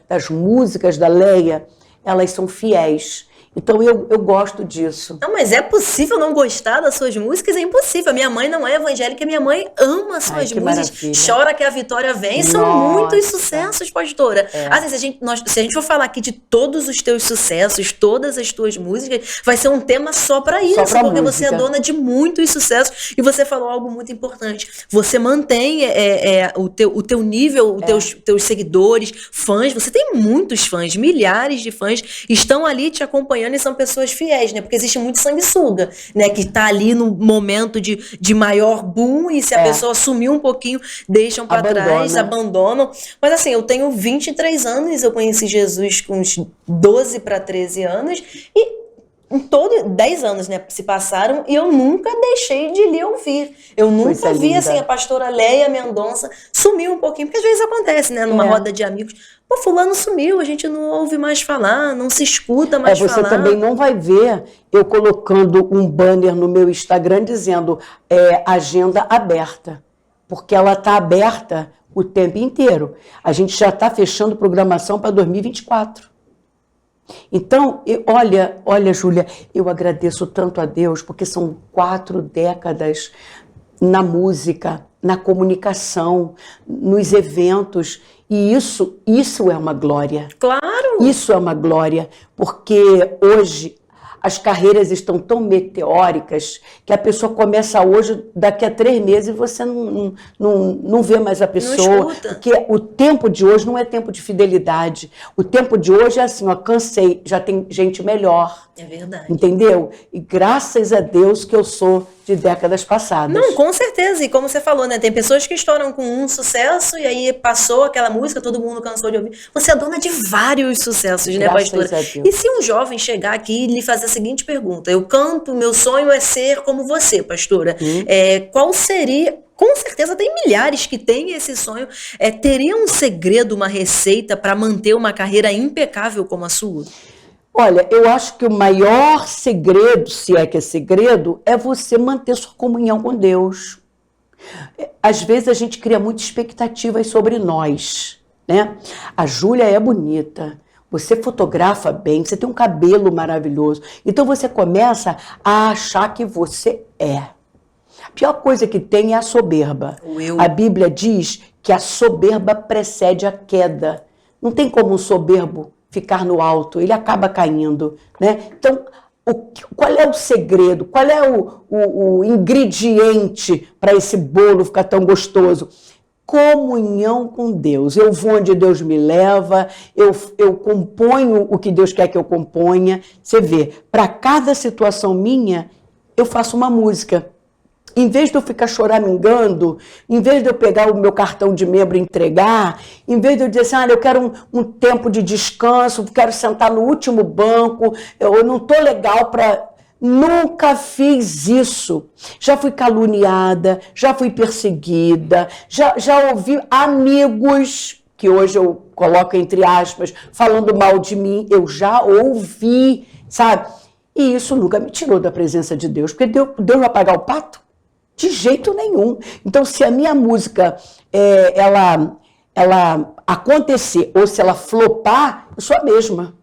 das músicas da Leia, elas são fiéis. Então, eu gosto disso. Não, mas é possível não gostar das suas músicas? É impossível. Minha mãe não é evangélica, minha mãe ama as suas músicas. Maravilha. Chora que a vitória vem. São muitos sucessos, pastora. Assim, se a gente for falar aqui de todos os teus sucessos, todas as tuas músicas, vai ser um tema só para isso, porque você é dona de muitos sucessos. E você falou algo muito importante. Você mantém o teu nível, os teus seguidores, fãs. Você tem muitos fãs, milhares de fãs estão ali te acompanhando e são pessoas fiéis, né? Porque existe muito sanguessuga, né? Que tá ali no momento de maior boom e se a pessoa sumiu um pouquinho, deixam para trás, abandonam. Mas assim, eu tenho 23 anos, eu conheci Jesus com uns 12 para 13 anos e em 10 anos, né, se passaram e eu nunca deixei de lhe ouvir. Eu nunca vi, assim, a pastora Leia Mendonça sumir um pouquinho, porque às vezes acontece, né, numa roda de amigos. Pô, fulano sumiu, a gente não ouve mais falar, não se escuta mais falar. Você também não vai ver eu colocando um banner no meu Instagram dizendo agenda aberta, porque ela está aberta o tempo inteiro. A gente já está fechando programação para 2024. Então, olha, Júlia, eu agradeço tanto a Deus, porque são 4 décadas na música, na comunicação, nos eventos, e isso é uma glória. Claro! Isso é uma glória, porque hoje as carreiras estão tão meteóricas que a pessoa começa hoje, daqui a 3 meses você não vê mais a pessoa. Porque o tempo de hoje não é tempo de fidelidade. O tempo de hoje é assim, cansei, já tem gente melhor. É verdade. Entendeu? E graças a Deus que eu sou de décadas passadas. Não, com certeza. E como você falou, né? Tem pessoas que estouram com um sucesso e aí passou aquela música, todo mundo cansou de ouvir. Você é dona de vários sucessos, né, pastora? E se um jovem chegar aqui e lhe fazer a seguinte pergunta: eu canto, meu sonho é ser como você, pastora. Qual seria... Com certeza tem milhares que têm esse sonho. Teria um segredo, uma receita para manter uma carreira impecável como a sua? Olha, eu acho que o maior segredo, se é que é segredo, é você manter sua comunhão com Deus. Às vezes a gente cria muitas expectativas sobre nós, né? A Júlia é bonita, você fotografa bem, você tem um cabelo maravilhoso. Então você começa a achar que você é. A pior coisa que tem é a soberba. A Bíblia diz que a soberba precede a queda. Não tem como um soberbo ficar no alto, ele acaba caindo, né? Então, qual é o segredo? Qual é o ingrediente para esse bolo ficar tão gostoso? Comunhão com Deus. Eu vou onde Deus me leva, eu componho o que Deus quer que eu componha. Você vê, para cada situação minha, eu faço uma música. Em vez de eu ficar choramingando, em vez de eu pegar o meu cartão de membro e entregar, em vez de eu dizer assim, eu quero um tempo de descanso, quero sentar no último banco, eu não estou legal para... Nunca fiz isso. Já fui caluniada, já fui perseguida, já ouvi amigos, que hoje eu coloco entre aspas, falando mal de mim, eu já ouvi, sabe? E isso nunca me tirou da presença de Deus, porque Deus vai pagar o pato? De jeito nenhum. Então, se a minha música, ela acontecer, ou se ela flopar, eu sou a mesma.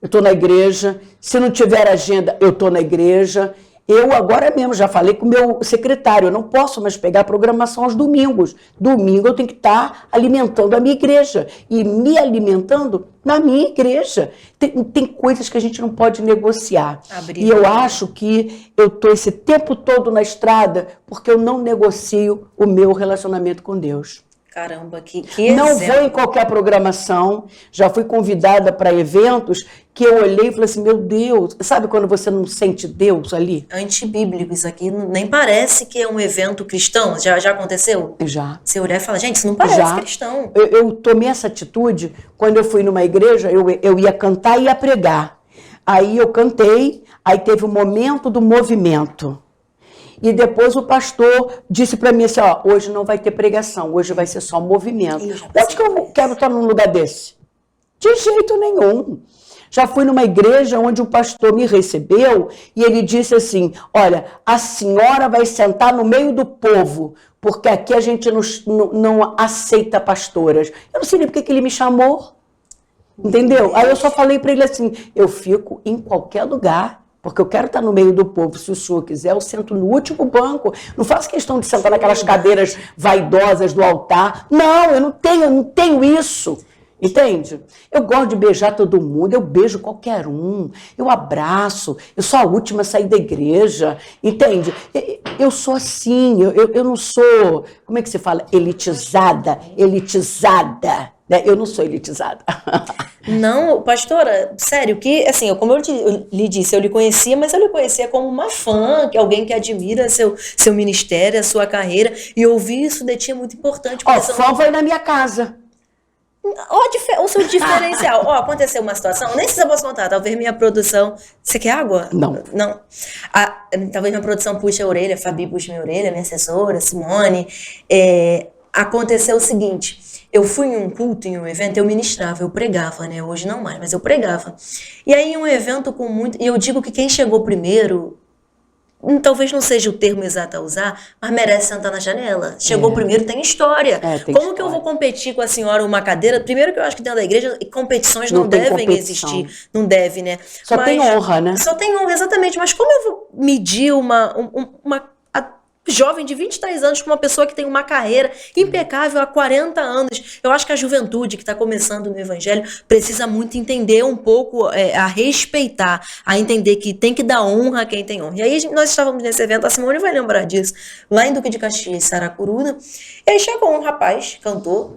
Eu estou na igreja, se não tiver agenda, eu estou na igreja. Eu agora mesmo já falei com o meu secretário, eu não posso mais pegar programação aos domingos. Domingo eu tenho que estar alimentando a minha igreja e me alimentando na minha igreja. Tem coisas que a gente não pode negociar. E eu acho que eu estou esse tempo todo na estrada porque eu não negocio o meu relacionamento com Deus. Caramba, que exemplo. Não vou em qualquer programação, já fui convidada para eventos que eu olhei e falei assim, meu Deus, sabe quando você não sente Deus ali? Antibíblico, isso aqui nem parece que é um evento cristão, já aconteceu? Já. Você olhar e falar, gente, isso não parece cristão. Eu tomei essa atitude quando eu fui numa igreja, eu ia cantar e ia pregar. Aí eu cantei, aí teve o momento do movimento. E depois o pastor disse para mim assim, hoje não vai ter pregação, hoje vai ser só movimento. Onde que eu quero estar num lugar desse? De jeito nenhum. Já fui numa igreja onde o pastor me recebeu e ele disse assim, olha, a senhora vai sentar no meio do povo, porque aqui a gente não aceita pastoras. Eu não sei nem porque que ele me chamou, entendeu? Aí eu só falei para ele assim, eu fico em qualquer lugar, porque eu quero estar no meio do povo. Se o senhor quiser, eu sento no último banco. Não faço questão de sentar naquelas cadeiras vaidosas do altar. Não, eu não tenho isso. Entende? Eu gosto de beijar todo mundo, eu beijo qualquer um, eu abraço, eu sou a última a sair da igreja, entende? Eu sou assim, eu não sou, como é que se fala? Elitizada, né? Eu não sou elitizada. Não, pastora, sério, que, assim, como eu lhe disse, eu lhe conhecia, mas eu lhe conhecia como uma fã, que alguém que admira seu ministério, a sua carreira, e ouvir isso de ti é muito importante. Fã vai na minha casa. O seu diferencial. Aconteceu uma situação, nem sei se eu posso contar, talvez minha produção... Você quer água? Não. Talvez minha produção puxe a orelha, a Fabi puxe minha orelha, minha assessora, Simone. Aconteceu o seguinte, eu fui em um culto, em um evento, eu ministrava, eu pregava, né? Hoje não mais, mas eu pregava. E aí em um evento com muito... E eu digo que quem chegou primeiro... Talvez não seja o termo exato a usar, mas merece sentar na janela. Chegou primeiro, tem história. Como que eu vou competir com a senhora uma cadeira? Primeiro que eu acho que dentro da igreja competições não devem existir. Não deve, né? Só tem honra, né? Só tem honra, exatamente. Mas como eu vou medir uma jovem de 23 anos com uma pessoa que tem uma carreira impecável há 40 anos? Eu acho que a juventude que está começando no evangelho precisa muito entender um pouco, a respeitar, a entender que tem que dar honra a quem tem honra. E aí nós estávamos nesse evento, a Simone vai lembrar disso, lá em Duque de Caxias, Saracuruna, e aí chegou um rapaz, cantor,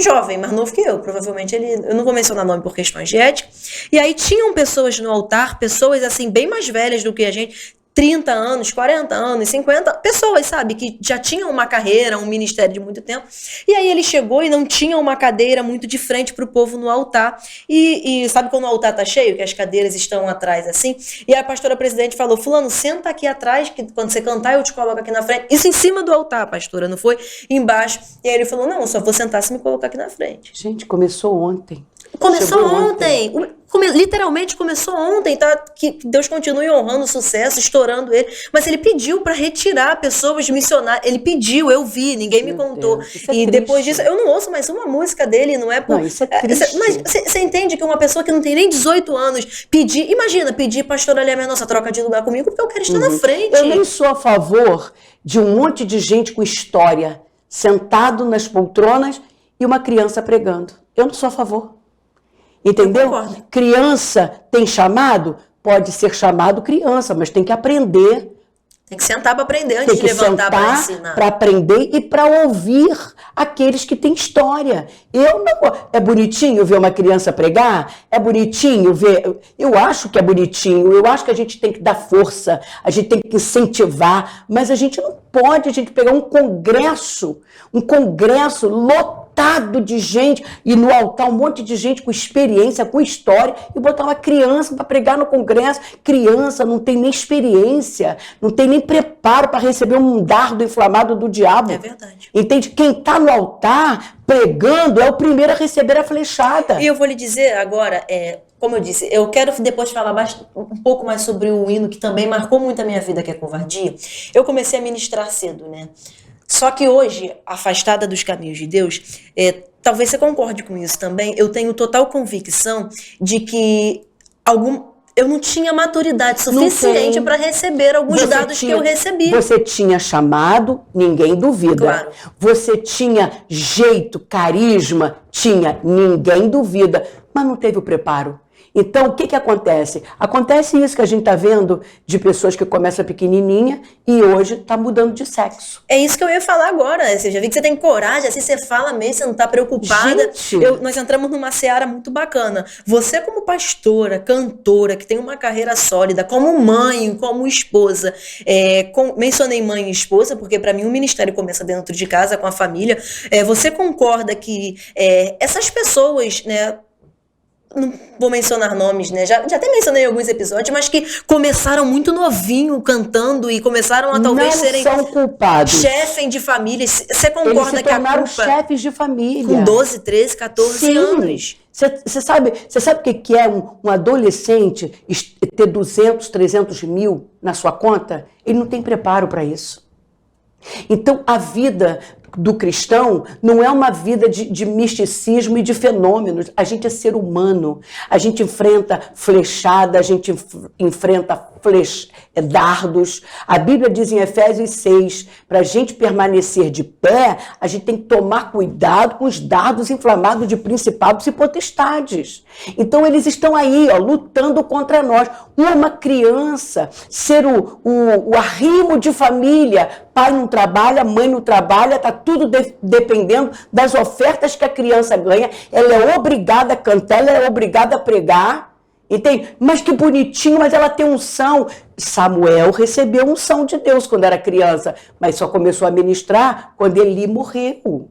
jovem, mais novo que eu, provavelmente eu não vou mencionar nome por questões de ética, e aí tinham pessoas no altar, pessoas assim bem mais velhas do que a gente, 30 anos, 40 anos, 50, pessoas, sabe, que já tinham uma carreira, um ministério de muito tempo, e aí ele chegou e não tinha uma cadeira muito de frente para o povo no altar, e sabe quando o altar tá cheio, que as cadeiras estão atrás assim, e a pastora presidente falou, fulano, senta aqui atrás, que quando você cantar eu te coloco aqui na frente, isso em cima do altar, pastora, não foi embaixo, e aí ele falou, não, eu só vou sentar se me colocar aqui na frente. Gente, começou ontem. Começou ontem. literalmente começou ontem, tá? Que Deus continue honrando o sucesso, estourando ele. Mas ele pediu para retirar pessoas missionárias. Ele pediu, eu vi, ninguém me contou. Deus, isso é e depois triste. disso, eu não ouço mais uma música dele, não é por. Não, isso é triste. Mas você entende que uma pessoa que não tem nem 18 anos imagina pedir, pastor Alia Mendonça, troca de lugar comigo, porque eu quero estar na frente. Eu nem sou a favor de um monte de gente com história sentado nas poltronas e uma criança pregando. Eu não sou a favor. Entendeu? Criança tem chamado? Pode ser chamado criança, mas tem que aprender. Tem que sentar para aprender antes de levantar para ensinar. Para aprender e para ouvir aqueles que têm história. É bonitinho ver uma criança pregar? É bonitinho ver... Eu acho que é bonitinho, eu acho que a gente tem que dar força, a gente tem que incentivar, mas a gente não pode, a gente pegar um congresso lotado de gente, e no altar um monte de gente com experiência, com história, e botar uma criança para pregar no congresso. Criança não tem nem experiência, não tem nem preparo para receber um dardo inflamado do diabo. É verdade. Entende? Quem está no altar pregando é o primeiro a receber a flechada. E eu vou lhe dizer agora, como eu disse, eu quero depois falar um pouco mais sobre o hino que também marcou muito a minha vida, que é Covardia. Eu comecei a ministrar cedo, né? Só que hoje, afastada dos caminhos de Deus, talvez você concorde com isso também, eu tenho total convicção de que eu não tinha maturidade suficiente para receber alguns dados que eu recebi. Você tinha chamado, ninguém duvida. Claro. Você tinha jeito, carisma, ninguém duvida, mas não teve o preparo. Então, o que acontece? Acontece isso que a gente está vendo de pessoas que começam pequenininha e hoje está mudando de sexo. É isso que eu ia falar agora. Você já viu que você tem coragem, assim você fala mesmo, você não está preocupada. Nós entramos numa seara muito bacana. Você como pastora, cantora, que tem uma carreira sólida, como mãe, como esposa, mencionei mãe e esposa, porque para mim o ministério começa dentro de casa, com a família. Você concorda que essas pessoas, né, não vou mencionar nomes, né? Já até mencionei em alguns episódios, mas que começaram muito novinho cantando e começaram a talvez serem são culpados. Chefes de família. Você concorda Eles se que a tornaram culpa chefes de família com 12, 13, 14 anos? Você sabe o que é um adolescente ter 200, 300 mil na sua conta? Ele não tem preparo para isso. Então, a vida do cristão não é uma vida de misticismo e de fenômenos. A gente é ser humano. A gente enfrenta flechada, a gente enfrenta dardos. A Bíblia diz em Efésios 6, para a gente permanecer de pé, a gente tem que tomar cuidado com os dardos inflamados de principados e potestades. Então eles estão aí, lutando contra nós. Uma criança, ser o arrimo de família, pai não trabalha, mãe não trabalha, está tudo dependendo das ofertas que a criança ganha, ela é obrigada a cantar, ela é obrigada a pregar. Entende? Mas que bonitinho, mas ela tem unção. Samuel recebeu unção de Deus quando era criança, mas só começou a ministrar quando Eli morreu.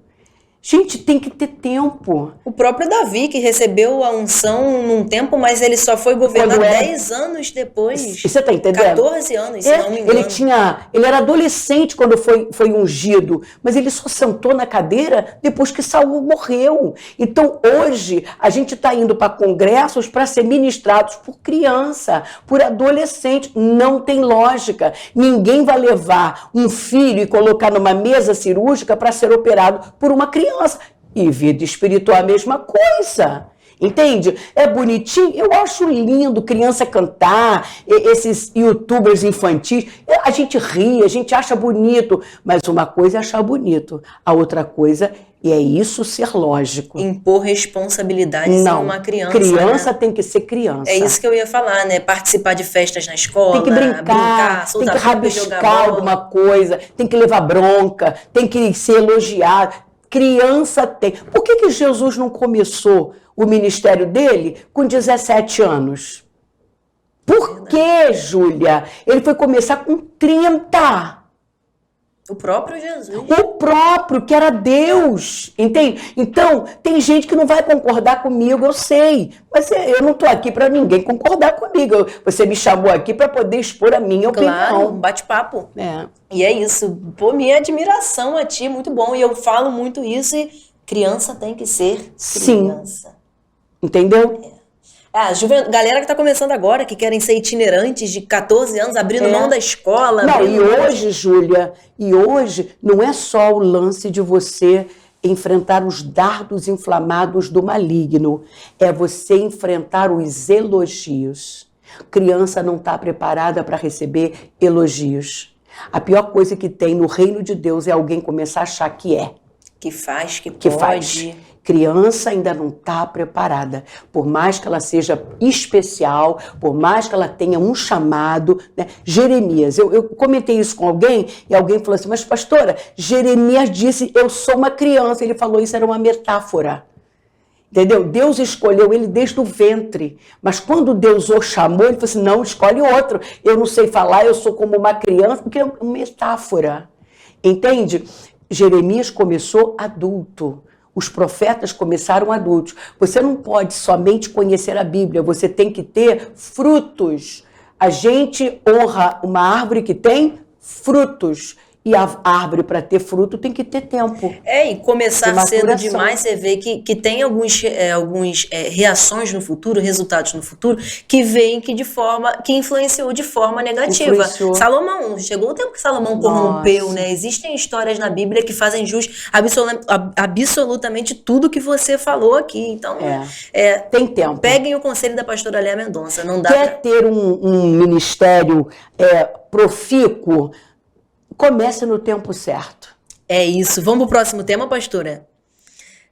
Gente, tem que ter tempo. O próprio Davi, que recebeu a unção num tempo, mas ele só foi governar 10 anos depois. Você tá entendendo? 14 anos, se não me engano. Ele era adolescente quando foi ungido, mas ele só sentou na cadeira depois que Saul morreu. Então, hoje, a gente está indo para congressos para ser ministrados por criança, por adolescente. Não tem lógica. Ninguém vai levar um filho e colocar numa mesa cirúrgica para ser operado por uma criança. E vida espiritual a mesma coisa. Entende? É bonitinho, eu acho lindo criança cantar, esses youtubers infantis, a gente ri, a gente acha bonito, mas uma coisa é achar bonito, a outra coisa é isso ser lógico. Impor responsabilidades em uma criança. Criança, né? Tem que ser criança. É isso que eu ia falar, né? Participar de festas na escola, tem que brincar tem que rabiscar alguma coisa, tem que levar bronca, tem que ser elogiado. Criança tem. Por que Jesus não começou o ministério dele com 17 anos? Por que, Júlia? Ele foi começar com 30. O próprio Jesus. O próprio, que era Deus, entende? Então, tem gente que não vai concordar comigo, eu sei. Mas eu não estou aqui para ninguém concordar comigo. Você me chamou aqui para poder expor a minha opinião. Claro, um bate-papo. E é isso. Pô, minha admiração a ti, muito bom. E eu falo muito isso. E criança tem que ser criança. Sim. Entendeu? Galera que está começando agora, que querem ser itinerantes de 14 anos, abrindo mão da escola. Não, e hoje, Júlia, não é só o lance de você enfrentar os dardos inflamados do maligno, é você enfrentar os elogios. Criança não está preparada para receber elogios. A pior coisa que tem no reino de Deus é alguém começar a achar que é. Que faz, que pode. Faz. Criança ainda não está preparada. Por mais que ela seja especial, por mais que ela tenha um chamado, né? Jeremias, eu comentei isso com alguém e alguém falou assim, mas pastora, Jeremias disse, eu sou uma criança. Ele falou, isso era uma metáfora. Entendeu? Deus escolheu ele desde o ventre. Mas quando Deus o chamou, ele falou assim, não, escolhe outro. Eu não sei falar, eu sou como uma criança, porque é uma metáfora. Entende? Jeremias começou adulto. Os profetas começaram adultos. Você não pode somente conhecer a Bíblia, você tem que ter frutos. A gente honra uma árvore que tem frutos. E a árvore, para ter fruto, tem que ter tempo. E começar cedo demais, você vê que tem algumas reações no futuro, resultados no futuro, que vêm que influenciou de forma negativa. Salomão, chegou o tempo que Salomão corrompeu, né? Existem histórias na Bíblia que fazem jus absolutamente tudo que você falou aqui. Então, tem tempo. Peguem o conselho da pastora Léa Mendonça. Não dá Quer ter um ministério profícuo? Comece no tempo certo. É isso. Vamos pro próximo tema, pastora?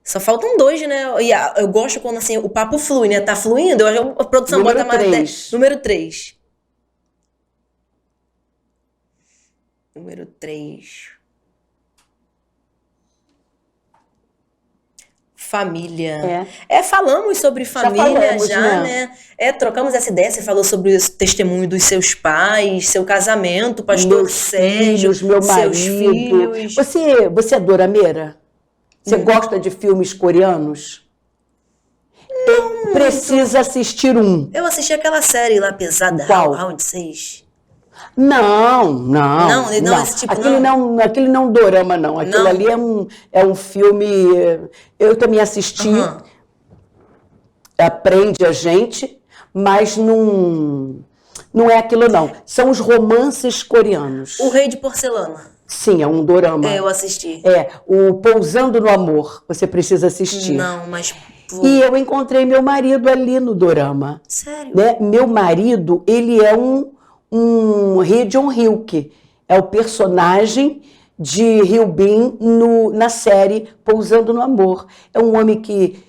Só faltam 2, né? E eu gosto quando assim, o papo flui, né? Tá fluindo, a produção bota mais 10. Número 3. Número 3. Família. Falamos sobre família já, né? Trocamos essa ideia, você falou sobre o testemunho dos seus pais, seu casamento, pastor Sérgio, meu marido, seus filhos. Você é dorameira? Você gosta de filmes coreanos? Não. Precisa assistir um. Eu assisti aquela série lá pesada, Round 6. Não, esse tipo aquele não dorama, não. Aquilo ali é um filme. Eu também assisti, aprende a gente, mas não é aquilo, não. São os romances coreanos. O Rei de Porcelana. Sim, é um dorama. Eu assisti. O Pousando no Amor, você precisa assistir. Não, mas... E eu encontrei meu marido ali no dorama. Sério? Né? Meu marido, ele é um Lee Jong-hyuk, é o personagem de Hyun Bin na série Pousando no Amor. É um homem que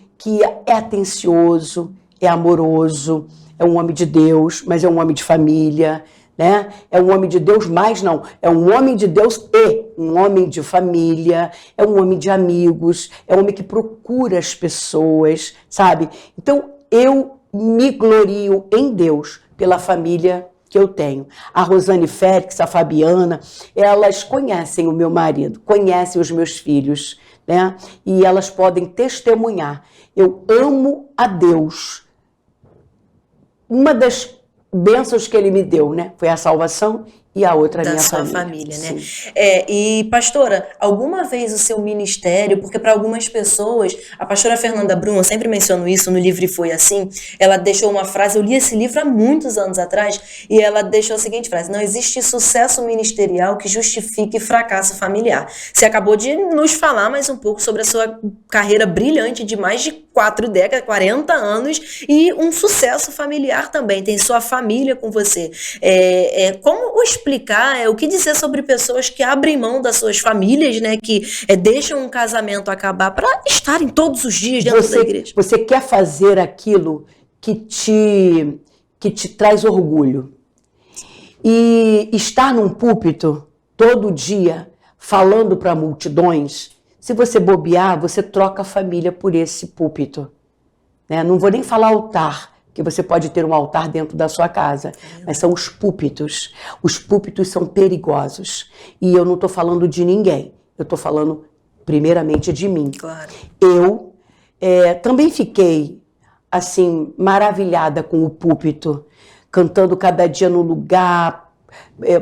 é atencioso, é amoroso, é um homem de Deus, mas é um homem de família, né? É um homem de Deus, mas não, é um homem de Deus e um homem de família, é um homem de amigos, é um homem que procura as pessoas, sabe? Então, eu me glorio em Deus pela família que eu tenho. A Rosane Félix, a Fabiana, elas conhecem o meu marido, conhecem os meus filhos, né? E elas podem testemunhar. Eu amo a Deus. Uma das bênçãos que ele me deu, né? Foi a salvação e a outra da minha sua família, né? E pastora, alguma vez o seu ministério, porque para algumas pessoas, a pastora Fernanda Brum, eu sempre menciono isso no livro E Foi Assim, ela deixou uma frase, eu li esse livro há muitos anos atrás, e ela deixou a seguinte frase: não existe sucesso ministerial que justifique fracasso familiar. Você acabou de nos falar mais um pouco sobre a sua carreira brilhante de mais de 4 décadas, 40 anos, e um sucesso familiar também, tem sua família com você. Como explicar, o que dizer sobre pessoas que abrem mão das suas famílias, né, que deixam um casamento acabar para estarem todos os dias dentro da igreja? Você quer fazer aquilo que te traz orgulho. E estar num púlpito todo dia falando para multidões, se você bobear, você troca a família por esse púlpito. Né? Não vou nem falar altar, que você pode ter um altar dentro da sua casa, mas são os púlpitos. Os púlpitos são perigosos. E eu não estou falando de ninguém, eu estou falando primeiramente de mim. Claro. Eu também fiquei, assim, maravilhada com o púlpito, cantando cada dia no lugar,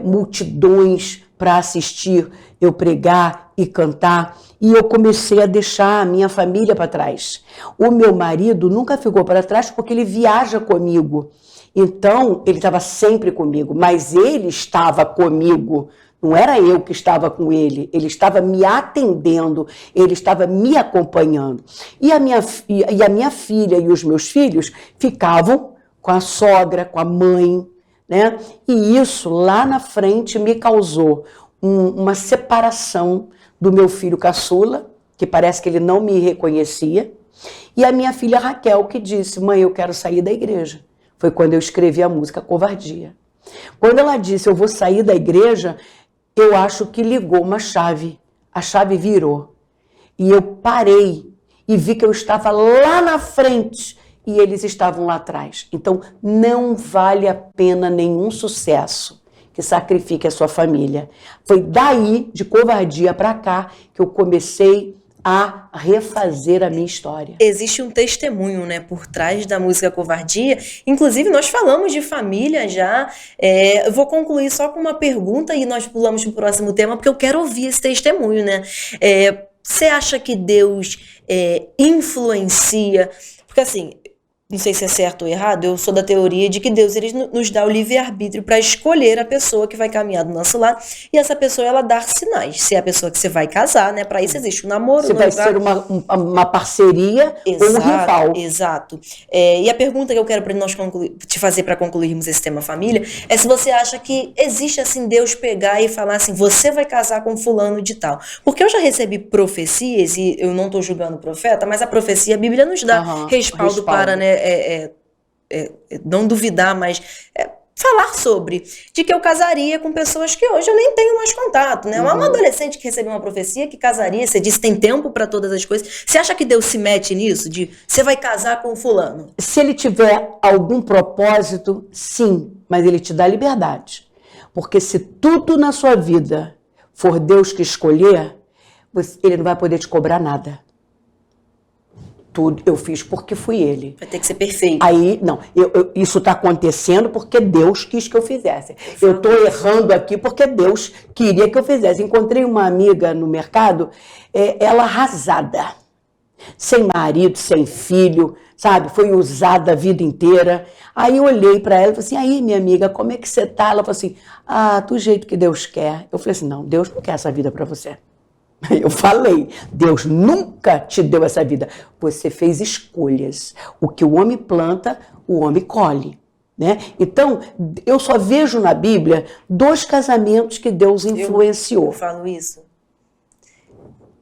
multidões para assistir eu pregar. e cantar, e eu comecei a deixar a minha família para trás. O meu marido nunca ficou para trás porque ele viaja comigo. Então, ele estava sempre comigo, mas ele estava comigo. Não era eu que estava com ele, ele estava me atendendo, ele estava me acompanhando. E a minha filha e os meus filhos ficavam com a sogra, com a mãe, né? E isso lá na frente me causou uma separação do meu filho caçula, que parece que ele não me reconhecia, e a minha filha Raquel, que disse: mãe, eu quero sair da igreja. Foi quando eu escrevi a música Covardia. Quando ela disse: eu vou sair da igreja, eu acho que ligou uma chave. A chave virou. E eu parei e vi que eu estava lá na frente e eles estavam lá atrás. Então, não vale a pena nenhum sucesso que sacrifique a sua família. Foi daí, de Covardia para cá, que eu comecei a refazer a minha história. Existe um testemunho, né, por trás da música Covardia. Inclusive, nós falamos de família já. Eu vou concluir só com uma pergunta e nós pulamos para o próximo tema, porque eu quero ouvir esse testemunho, né? Você acha que Deus influencia? Porque assim, não sei se é certo ou errado, eu sou da teoria de que Deus ele nos dá o livre-arbítrio para escolher a pessoa que vai caminhar do nosso lado, e essa pessoa ela dar sinais. Se é a pessoa que você vai casar, né? Para isso existe um namoro. Você vai ser uma parceria ou um rival. Exato. E a pergunta que eu quero te fazer para concluirmos esse tema família é se você acha que existe assim Deus pegar e falar assim: você vai casar com fulano de tal. Porque eu já recebi profecias, e eu não estou julgando o profeta, mas a profecia, a Bíblia nos dá respaldo para, né, não duvidar, mas falar sobre, de que eu casaria com pessoas que hoje eu nem tenho mais contato, né? Um adolescente que recebeu uma profecia que casaria, você disse tem tempo para todas as coisas. Você acha que Deus se mete nisso? De você vai casar com fulano? Se ele tiver algum propósito, sim, mas ele te dá liberdade. Porque se tudo na sua vida for Deus que escolher, ele não vai poder te cobrar nada. Tudo eu fiz porque fui ele. Vai ter que ser perfeito. Aí, não, isso está acontecendo porque Deus quis que eu fizesse. Eu estou errando aqui porque Deus queria que eu fizesse. Encontrei uma amiga no mercado, ela arrasada, sem marido, sem filho, sabe? Foi usada a vida inteira. Aí eu olhei para ela e falei assim: aí, minha amiga, como é que você tá? Ela falou assim: do jeito que Deus quer. Eu falei assim: não, Deus não quer essa vida para você. Eu falei: Deus nunca te deu essa vida. Você fez escolhas. O que o homem planta, o homem colhe, né? Então, eu só vejo na Bíblia 2 casamentos que Deus influenciou. Eu falo isso.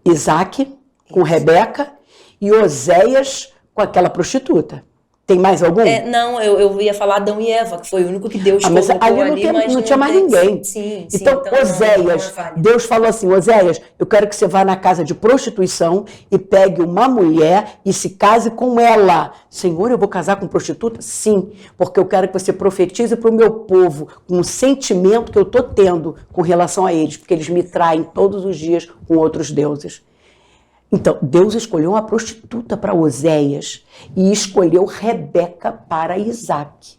Isaac com Rebeca e Oséias com aquela prostituta. Tem mais algum? Não, eu ia falar Adão e Eva, que foi o único que Deus colocou ali, mas não tinha mais ninguém. Sim, então Oséias, Deus falou assim: Oséias, eu quero que você vá na casa de prostituição e pegue uma mulher e se case com ela. Senhor, eu vou casar com prostituta? Sim, porque eu quero que você profetize para o meu povo com o sentimento que eu estou tendo com relação a eles, porque eles me traem todos os dias com outros deuses. Então, Deus escolheu uma prostituta para Oséias e escolheu Rebeca para Isaac.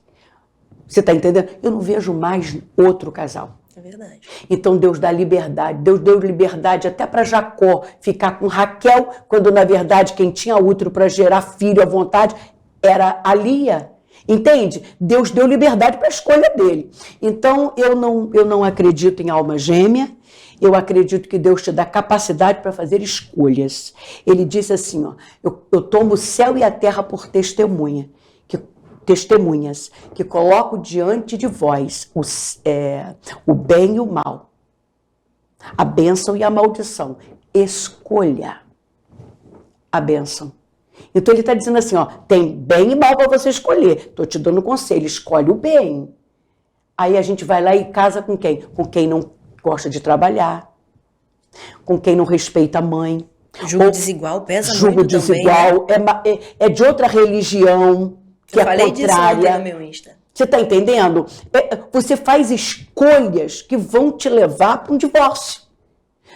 Você está entendendo? Eu não vejo mais outro casal. É verdade. Então, Deus dá liberdade. Deus deu liberdade até para Jacó ficar com Raquel, quando, na verdade, quem tinha útero para gerar filho à vontade era a Lia. Entende? Deus deu liberdade para a escolha dele. Então, eu não acredito em alma gêmea. Eu acredito que Deus te dá capacidade para fazer escolhas. Ele disse assim, eu tomo o céu e a terra por testemunhas, que coloco diante de vós o bem e o mal, a bênção e a maldição. Escolha a bênção. Então ele está dizendo assim, tem bem e mal para você escolher. Estou te dando conselho, escolhe o bem. Aí a gente vai lá e casa com quem? Com quem não gosta de trabalhar, com quem não respeita a mãe. Julgo desigual pesa muito também. Julgo desigual, né? É de outra religião, que é contrária. Eu falei disso ontem no meu Insta. Você está entendendo? Você faz escolhas que vão te levar para um divórcio.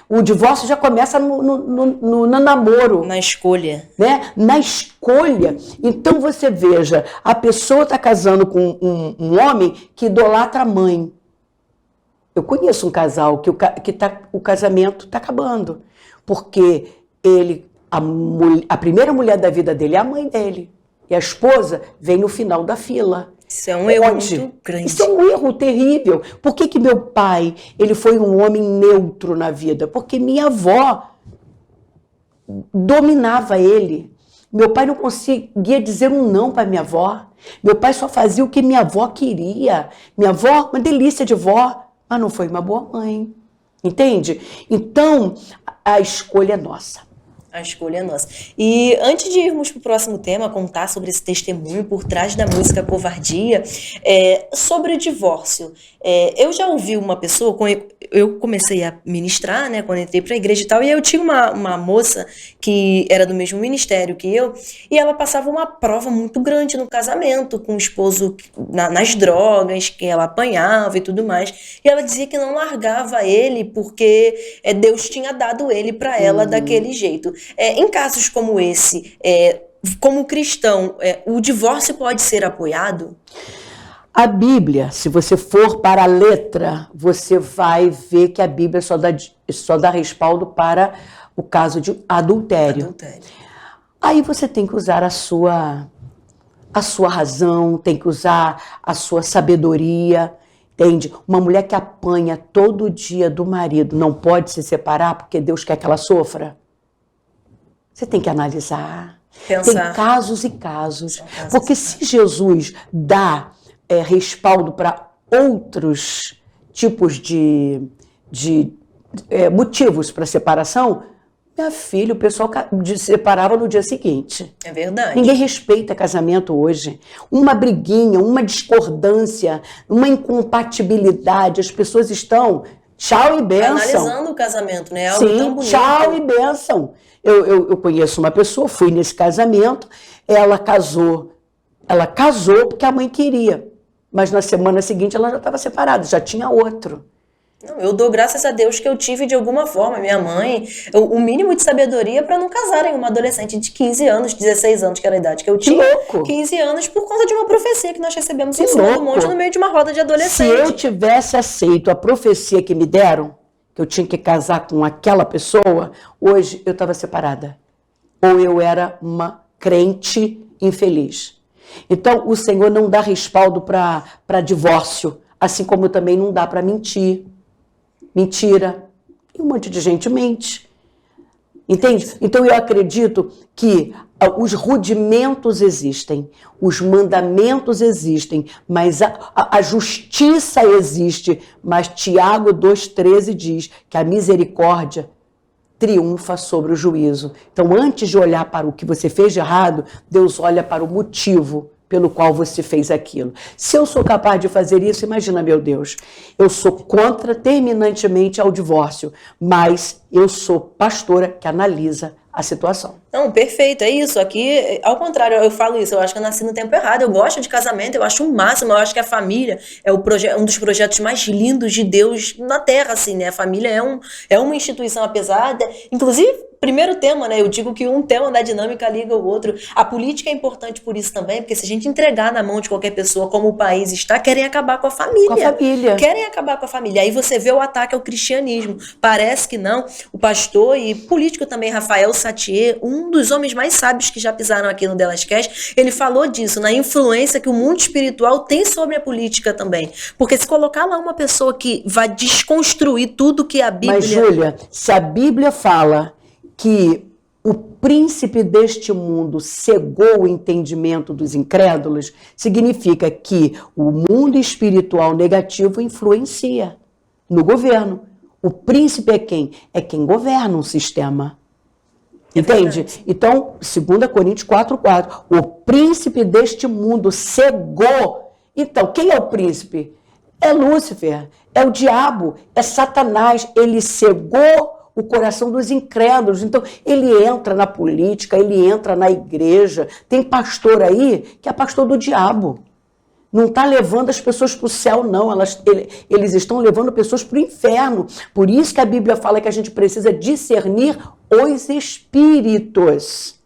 O divórcio já começa no namoro. Na escolha. Né? Na escolha. Então você veja, a pessoa está casando com um homem que idolatra a mãe. Eu conheço um casal que o casamento está acabando. Porque a primeira mulher da vida dele é a mãe dele. E a esposa vem no final da fila. Isso é um erro muito grande. Isso é um erro terrível. Por que meu pai, ele foi um homem neutro na vida? Porque minha avó dominava ele. Meu pai não conseguia dizer um não para minha avó. Meu pai só fazia o que minha avó queria. Minha avó, uma delícia de vó, mas não foi uma boa mãe. Entende? Então, a escolha é nossa. A escolha é nossa. E antes de irmos para o próximo tema, contar sobre esse testemunho por trás da música Covardia, sobre o divórcio. Eu já ouvi uma pessoa, eu comecei a ministrar, né, quando entrei para a igreja e tal, e eu tinha uma moça que era do mesmo ministério que eu, e ela passava uma prova muito grande no casamento, com o esposo nas drogas, que ela apanhava e tudo mais. E ela dizia que não largava ele porque Deus tinha dado ele para ela daquele jeito. Em casos como esse, como cristão, o divórcio pode ser apoiado? A Bíblia, se você for para a letra, você vai ver que a Bíblia só dá respaldo para o caso de adultério. Aí você tem que usar a sua razão, tem que usar a sua sabedoria, entende? Uma mulher que apanha todo dia do marido não pode se separar porque Deus quer que ela sofra? Você tem que analisar. Pensar. Tem casos e casos. Porque se Jesus dá respaldo para outros tipos de motivos para separação, minha filha, o pessoal separava no dia seguinte. É verdade. Ninguém respeita casamento hoje. Uma briguinha, uma discordância, uma incompatibilidade, as pessoas estão tchau e bênção. Analisando o casamento, né? Algo Sim, tão bonito. Tchau e bênção. Eu conheço uma pessoa, fui nesse casamento, ela casou porque a mãe queria. Mas na semana seguinte ela já estava separada, já tinha outro. Não, eu dou graças a Deus que eu tive de alguma forma, minha mãe, o mínimo de sabedoria para não casarem uma adolescente de 15 anos, 16 anos, que era a idade que eu tinha. Que louco. 15 anos por conta de uma profecia que nós recebemos em cima do monte no meio de uma roda de adolescente. Se eu tivesse aceito a profecia que me deram, que eu tinha que casar com aquela pessoa, hoje eu estava separada. Ou eu era uma crente infeliz. Então, o Senhor não dá respaldo para divórcio, assim como também não dá para mentira. E um monte de gente mente. Entende? Então, eu acredito que os rudimentos existem, os mandamentos existem, mas a justiça existe. Mas Tiago 2,13 diz que a misericórdia triunfa sobre o juízo. Então, antes de olhar para o que você fez de errado, Deus olha para o motivo pelo qual você fez aquilo. Se eu sou capaz de fazer isso, imagina, meu Deus, eu sou contra terminantemente ao divórcio, mas eu sou pastora que analisa a situação. Não, perfeito, é isso. Aqui, ao contrário, eu falo isso, eu acho que eu nasci no tempo errado, eu gosto de casamento, eu acho o máximo, eu acho que a família é um dos projetos mais lindos de Deus na Terra, assim, né? A família é uma instituição, apesar de, inclusive, primeiro tema, né? Eu digo que um tema da dinâmica liga o outro. A política é importante por isso também, porque se a gente entregar na mão de qualquer pessoa como o país está, querem acabar com a família. Com a família. Querem acabar com a família. Aí você vê o ataque ao cristianismo. Parece que não. O pastor e político também, Rafael Satie, um dos homens mais sábios que já pisaram aqui no Delascast, ele falou disso, na influência que o mundo espiritual tem sobre a política também. Porque se colocar lá uma pessoa que vai desconstruir tudo que a Bíblia... Mas, Júlia, se a Bíblia fala que o príncipe deste mundo cegou o entendimento dos incrédulos, significa que o mundo espiritual negativo influencia no governo. O príncipe é quem? É quem governa um sistema. Entende? Então, 2 Coríntios 4:4, o príncipe deste mundo cegou. Então, quem é o príncipe? É Lúcifer, é o diabo, é Satanás. Ele cegou o coração dos incrédulos. Então, ele entra na política, ele entra na igreja. Tem pastor aí que é pastor do diabo. Não está levando as pessoas para o céu, não. Eles estão levando pessoas para o inferno. Por isso que a Bíblia fala que a gente precisa discernir os espíritos.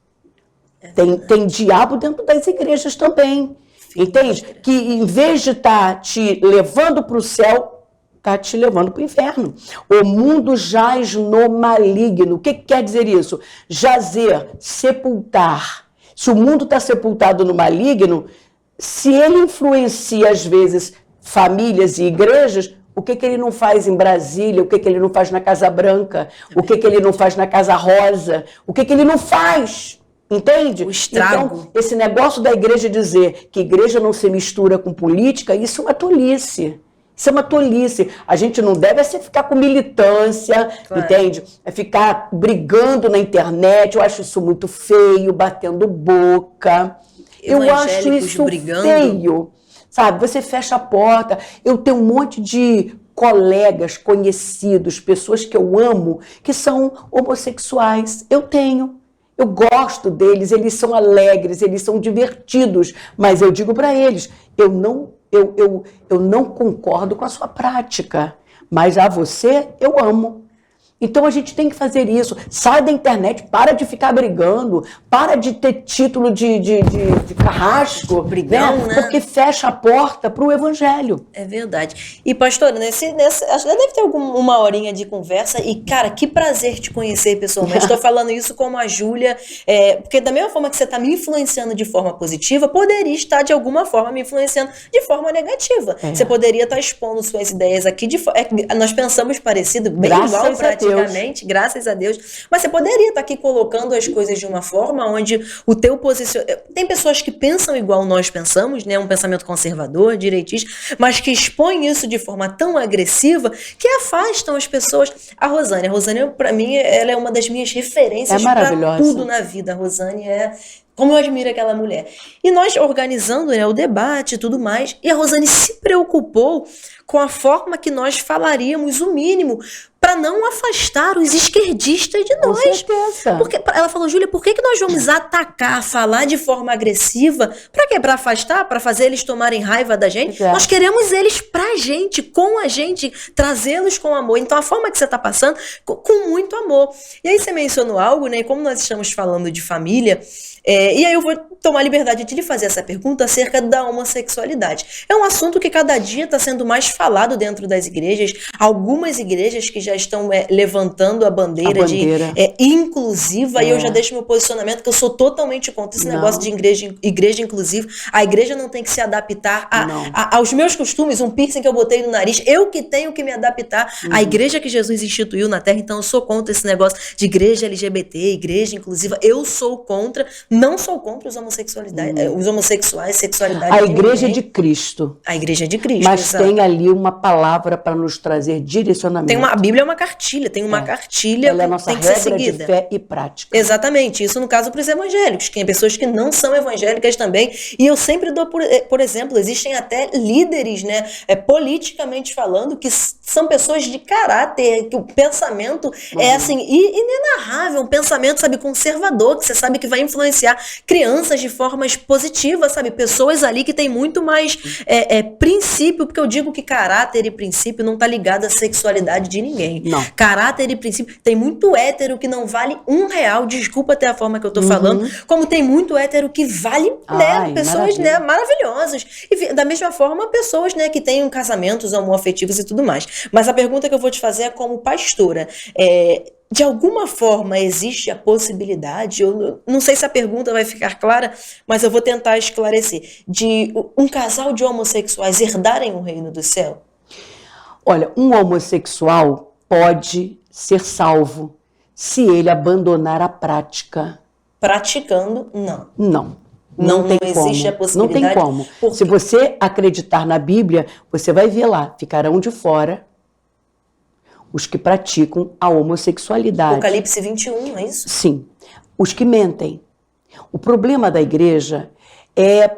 Tem diabo dentro das igrejas também. Entende? Que em vez de estar te levando para o céu, está te levando para o inferno. O mundo jaz no maligno. O que quer dizer isso? Jazer, sepultar. Se o mundo está sepultado no maligno, se ele influencia, às vezes, famílias e igrejas, o que ele não faz em Brasília, o que ele não faz na Casa Branca, o que ele não faz na Casa Rosa, o que ele não faz, entende? O estrago. Então, esse negócio da igreja dizer que igreja não se mistura com política, isso é uma tolice. Isso é uma tolice. A gente não deve ficar com militância, entende? É ficar brigando na internet. Eu acho isso muito feio, batendo boca. Eu acho isso feio. Sabe, você fecha a porta. Eu tenho um monte de colegas, conhecidos, pessoas que eu amo, que são homossexuais. Eu tenho. Eu gosto deles, eles são alegres, eles são divertidos. Mas eu digo para eles, eu não concordo com a sua prática. Mas a você, eu amo. Então a gente tem que fazer isso. Sai da internet, para de ficar brigando, para de ter título de carrasco, brigão, né? Porque fecha a porta para o evangelho. É verdade. E pastora, acho que deve ter uma horinha de conversa e, cara, que prazer te conhecer pessoalmente. Estou falando isso como a Júlia, porque da mesma forma que você está me influenciando de forma positiva, poderia estar de alguma forma me influenciando de forma negativa. Você poderia estar expondo suas ideias aqui nós pensamos parecido, bem igual praticamente, graças a Deus, mas você poderia estar aqui colocando as coisas de uma forma onde o teu posicionamento... Tem pessoas que pensam igual nós pensamos, né? Um pensamento conservador, direitista, mas que expõem isso de forma tão agressiva que afastam as pessoas. A Rosane, para mim, ela é uma das minhas referências para tudo na vida. A Rosane como eu admiro aquela mulher. E nós organizando, né, o debate e tudo mais, e a Rosane se preocupou com a forma que nós falaríamos o mínimo para não afastar os esquerdistas de nós. Com certeza. Porque ela falou, Júlia, por que nós vamos atacar, falar de forma agressiva? Para quê? Para afastar? Para fazer eles tomarem raiva da gente? Nós queremos eles pra gente, com a gente, trazê-los com amor. Então a forma que você está passando, com muito amor. E aí você mencionou algo, né? Como nós estamos falando de família, e aí eu vou tomar a liberdade de lhe fazer essa pergunta acerca da homossexualidade. É um assunto que cada dia está sendo mais falado dentro das igrejas. Algumas igrejas que já estão levantando a bandeira de inclusiva, e eu já deixo meu posicionamento que eu sou totalmente contra esse negócio de igreja inclusiva. A igreja não tem que se adaptar aos meus costumes, um piercing que eu botei no nariz, eu que tenho que me adaptar à igreja que Jesus instituiu na terra. Então eu sou contra esse negócio de igreja LGBT, igreja inclusiva. Eu sou contra. Não sou contra os homossexuais, sexualidade. A igreja de Cristo. A igreja de Cristo. Mas tem ali uma palavra para nos trazer direcionamento. A Bíblia é uma cartilha, tem uma cartilha que tem que ser seguida. De fé e prática. Exatamente, isso no caso para os evangélicos, tem pessoas que não são evangélicas também, e eu sempre dou, por exemplo, existem até líderes, né, politicamente falando, que são pessoas de caráter, que o pensamento é assim, inenarrável, um pensamento, sabe, conservador, que você sabe que vai influenciar crianças de formas positivas, sabe, pessoas ali que tem muito mais princípio, porque eu digo que caráter e princípio não tá ligado à sexualidade de ninguém. Não. Caráter e princípio, tem muito hétero que não vale R$1, desculpa até a forma que eu tô falando, como tem muito hétero que vale, né, pessoas, né, maravilhosas. E da mesma forma, pessoas, né, que têm casamentos homoafetivos e tudo mais. Mas a pergunta que eu vou te fazer é como pastora, de alguma forma existe a possibilidade, eu não sei se a pergunta vai ficar clara, mas eu vou tentar esclarecer, de um casal de homossexuais herdarem o reino do céu? Olha, um homossexual pode ser salvo se ele abandonar a prática. Praticando, não. Não tem existe como. a possibilidade. Não tem como. Se você acreditar na Bíblia, você vai ver lá, ficarão de fora os que praticam a homossexualidade. Apocalipse 21, é isso? Sim. Os que mentem. O problema da igreja é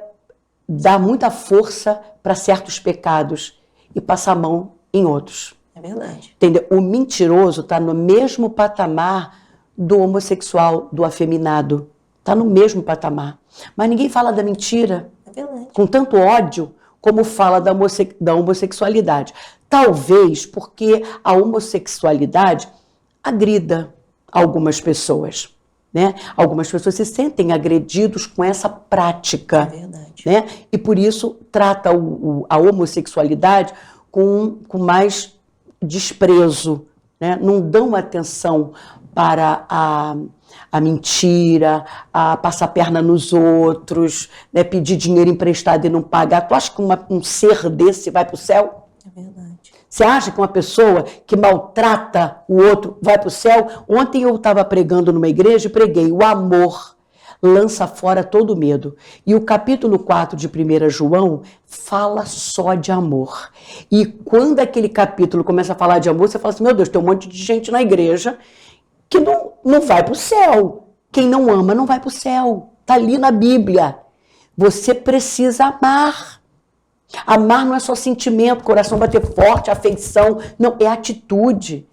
dar muita força para certos pecados e passar a mão em outros. É verdade. Entendeu? O mentiroso está no mesmo patamar do homossexual, do afeminado. Está no mesmo patamar. Mas ninguém fala da mentira com tanto ódio como fala da homossexualidade. Talvez porque a homossexualidade agrida algumas pessoas, né? Algumas pessoas se sentem agredidos com essa prática, né? E por isso trata a homossexualidade com mais desprezo, né? Não dão atenção para a mentira, a passar perna nos outros, né? Pedir dinheiro emprestado e não pagar. Tu acha que um ser desse vai para o céu? É verdade. Você acha que uma pessoa que maltrata o outro vai para o céu? Ontem eu estava pregando numa igreja e preguei: o amor lança fora todo medo. E o capítulo 4 de 1 João fala só de amor. E quando aquele capítulo começa a falar de amor, você fala assim: meu Deus, tem um monte de gente na igreja que não vai para o céu. Quem não ama não vai para o céu. Está ali na Bíblia. Você precisa amar. Amar não é só sentimento, coração bater forte, afeição. Não, é atitude.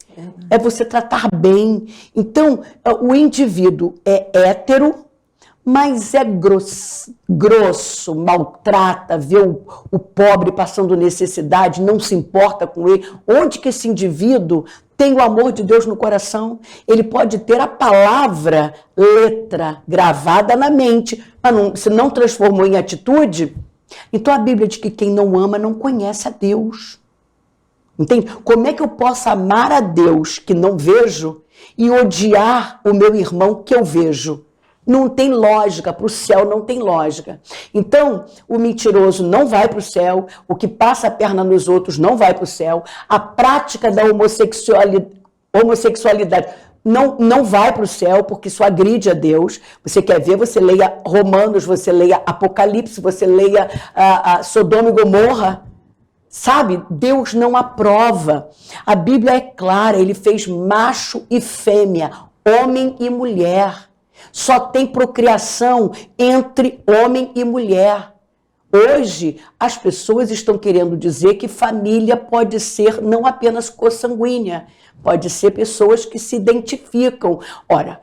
É você tratar bem. Então, o indivíduo é hétero, mas é grosso, maltrata, vê o pobre passando necessidade, não se importa com ele. Onde que esse indivíduo tem o amor de Deus no coração? Ele pode ter a palavra, letra, gravada na mente, mas se não transformou em atitude. Então a Bíblia diz que quem não ama não conhece a Deus. Entende? Como é que eu posso amar a Deus que não vejo e odiar o meu irmão que eu vejo? Não tem lógica, para o céu não tem lógica. Então, o mentiroso não vai para o céu, o que passa a perna nos outros não vai para o céu, a prática da homossexualidade não vai para o céu, porque isso agride a Deus. Você quer ver, você leia Romanos, você leia Apocalipse, você leia Sodoma e Gomorra. Sabe, Deus não aprova. A Bíblia é clara, ele fez macho e fêmea, homem e mulher. Só tem procriação entre homem e mulher. Hoje, as pessoas estão querendo dizer que família pode ser não apenas consanguínea, pode ser pessoas que se identificam. Ora,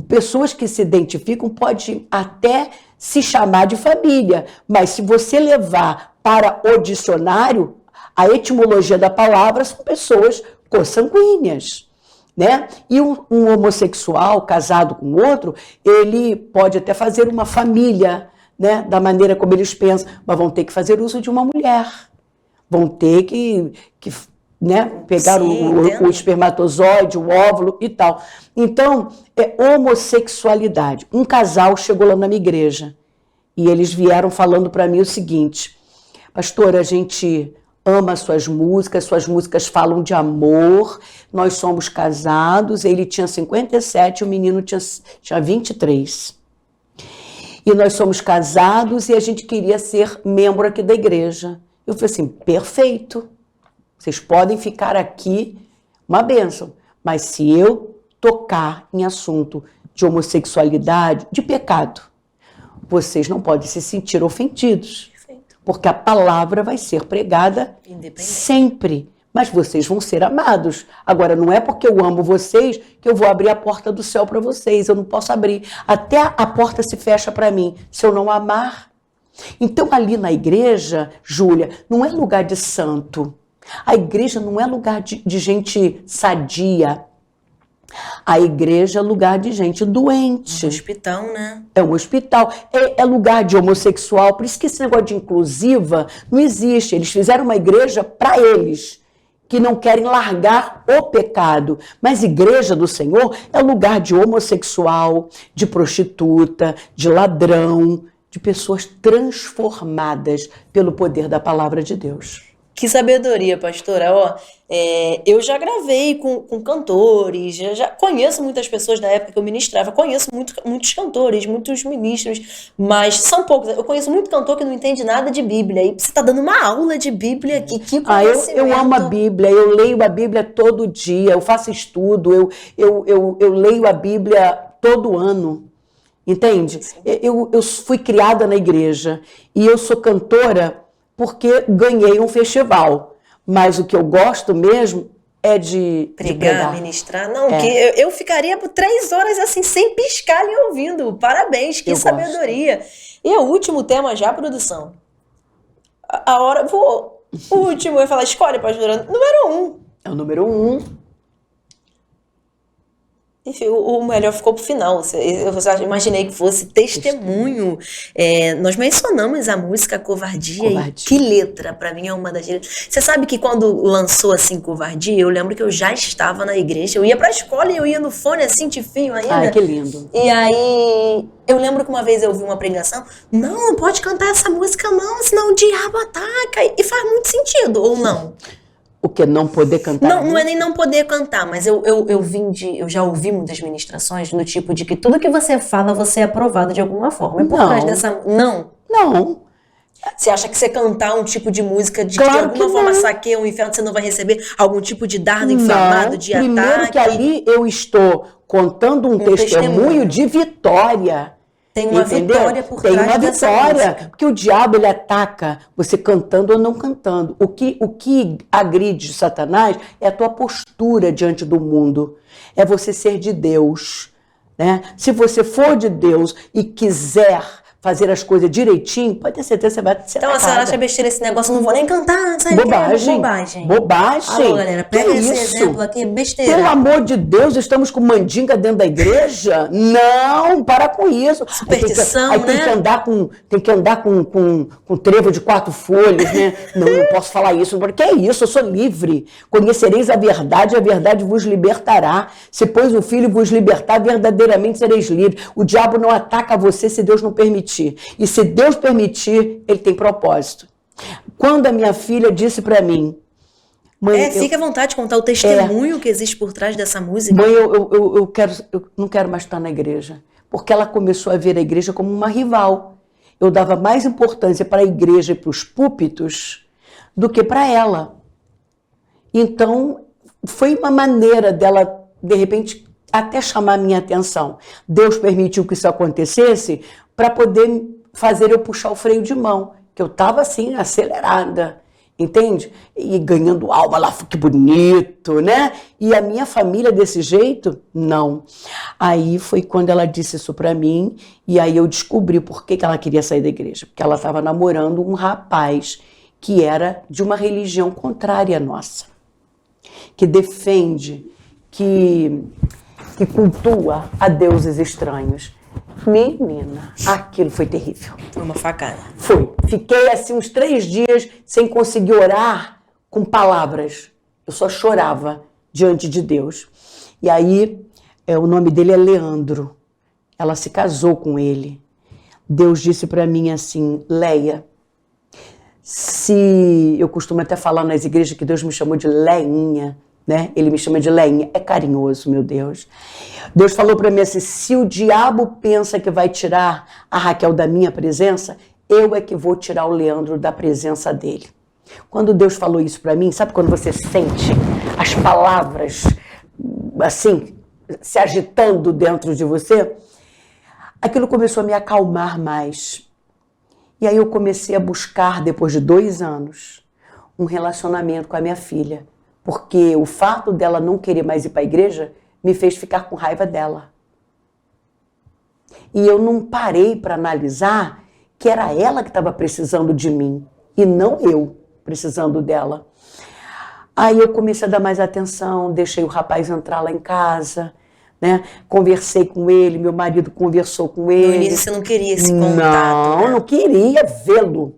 pessoas que se identificam podem até se chamar de família, mas se você levar para o dicionário, a etimologia da palavra são pessoas consanguíneas. Né? E um homossexual casado com outro, ele pode até fazer uma família, né? Da maneira como eles pensam, mas vão ter que fazer uso de uma mulher. Vão ter que né? Pegar o espermatozoide, o óvulo e tal. Então, é homossexualidade. Um casal chegou lá na minha igreja e eles vieram falando para mim o seguinte: pastora, a gente ama suas músicas falam de amor, nós somos casados, ele tinha 57, o menino tinha 23. E nós somos casados e a gente queria ser membro aqui da igreja. Eu falei assim, perfeito, vocês podem ficar aqui, uma bênção, mas se eu tocar em assunto de homossexualidade, de pecado, vocês não podem se sentir ofendidos. Porque a palavra vai ser pregada sempre. Mas vocês vão ser amados. Agora, não é porque eu amo vocês que eu vou abrir a porta do céu para vocês. Eu não posso abrir. Até a porta se fecha para mim, se eu não amar. Então, ali na igreja, Júlia, não é lugar de santo. A igreja não é lugar de gente sadia. A igreja é lugar de gente doente. É um hospital, né? É um hospital. É lugar de homossexual. Por isso que esse negócio de inclusiva não existe. Eles fizeram uma igreja para eles, que não querem largar o pecado. Mas igreja do Senhor é lugar de homossexual, de prostituta, de ladrão, de pessoas transformadas pelo poder da palavra de Deus. Que sabedoria, pastora. Ó, eu já gravei com cantores, já conheço muitas pessoas da época que eu ministrava, conheço muitos cantores, muitos ministros, mas são poucos. Eu conheço muito cantor que não entende nada de Bíblia. E você está dando uma aula de Bíblia aqui. Que conhecimento. Eu amo a Bíblia, eu leio a Bíblia todo dia, eu faço estudo, eu leio a Bíblia todo ano. Entende? Eu fui criada na igreja e eu sou cantora porque ganhei um festival. Mas o que eu gosto mesmo é de pregar, ministrar. Não, que eu ficaria por 3 horas assim, sem piscar lhe ouvindo. Parabéns, que sabedoria. Gosto. E o último tema já, produção. O último, eu ia falar, escolhe, pastora. Número 1. É o número 1. Enfim, o melhor ficou pro final. Eu já imaginei que fosse testemunho. Nós mencionamos a música Covardia. E que letra, pra mim, é uma das letras. Você sabe que quando lançou, assim, Covardia, eu lembro que eu já estava na igreja. Eu ia pra escola e eu ia no fone, assim, de fio ainda. Ai, que lindo. E aí, eu lembro que uma vez eu ouvi uma pregação. Não pode cantar essa música não, senão o diabo ataca. E faz muito sentido, ou não? O que? Não poder cantar? Não é nem não poder cantar, mas eu já ouvi muitas ministrações no tipo de que tudo que você fala, você é aprovado de alguma forma. É por trás dessa... Não. Você acha que você cantar um tipo de música de alguma forma saqueia o inferno, você não vai receber algum tipo de dardo inflamado, de ataque? Primeiro que ali eu estou contando um testemunho de vitória. Tem uma vitória por trás dessa música. Porque o diabo, ele ataca você cantando ou não cantando. O que agride Satanás é a tua postura diante do mundo. É você ser de Deus, né? Se você for de Deus e quiser fazer as coisas direitinho, pode ter certeza que você vai ser Então, a senhora acha besteira esse negócio, não vou nem cantar, sabe? Bobagem. Alô, galera, pega esse exemplo aqui, besteira. Pelo amor de Deus, estamos com mandinga dentro da igreja? Não, para com isso. Superstição, aí tem que andar com trevo de 4 folhas, né? Não posso falar isso, porque é isso, eu sou livre. Conhecereis a verdade vos libertará. Se pois o Filho vos libertar, verdadeiramente sereis livres. O diabo não ataca você se Deus não permitir. E se Deus permitir, ele tem propósito. Quando a minha filha disse para mim... Mãe, fique à vontade de contar o testemunho que existe por trás dessa música. Mãe, eu não quero mais estar na igreja. Porque ela começou a ver a igreja como uma rival. Eu dava mais importância para a igreja e para os púlpitos do que para ela. Então, foi uma maneira dela, de repente, até chamar a minha atenção. Deus permitiu que isso acontecesse para poder fazer eu puxar o freio de mão, que eu estava assim, acelerada, entende? E ganhando alma lá, que bonito, né? E a minha família desse jeito, não. Aí foi quando ela disse isso para mim, e aí eu descobri por que ela queria sair da igreja, porque ela estava namorando um rapaz que era de uma religião contrária à nossa, que defende, que cultua a deuses estranhos. Menina, aquilo foi terrível. Foi uma facada. Foi. Fiquei assim uns 3 dias sem conseguir orar com palavras. Eu só chorava diante de Deus. E aí, o nome dele é Leandro. Ela se casou com ele. Deus disse para mim assim, Leia, eu costumo até falar nas igrejas que Deus me chamou de Leinha, né? Ele me chama de Leinha, é carinhoso, meu Deus. Deus falou para mim assim, se o diabo pensa que vai tirar a Raquel da minha presença, eu é que vou tirar o Leandro da presença dele. Quando Deus falou isso para mim, sabe quando você sente as palavras, assim, se agitando dentro de você? Aquilo começou a me acalmar mais. E aí eu comecei a buscar, depois de 2 anos, um relacionamento com a minha filha. Porque o fato dela não querer mais ir para a igreja me fez ficar com raiva dela. E eu não parei para analisar que era ela que estava precisando de mim e não eu precisando dela. Aí eu comecei a dar mais atenção, deixei o rapaz entrar lá em casa, né? Conversei com ele, meu marido conversou com ele. No início você não queria esse contato, não queria vê-lo.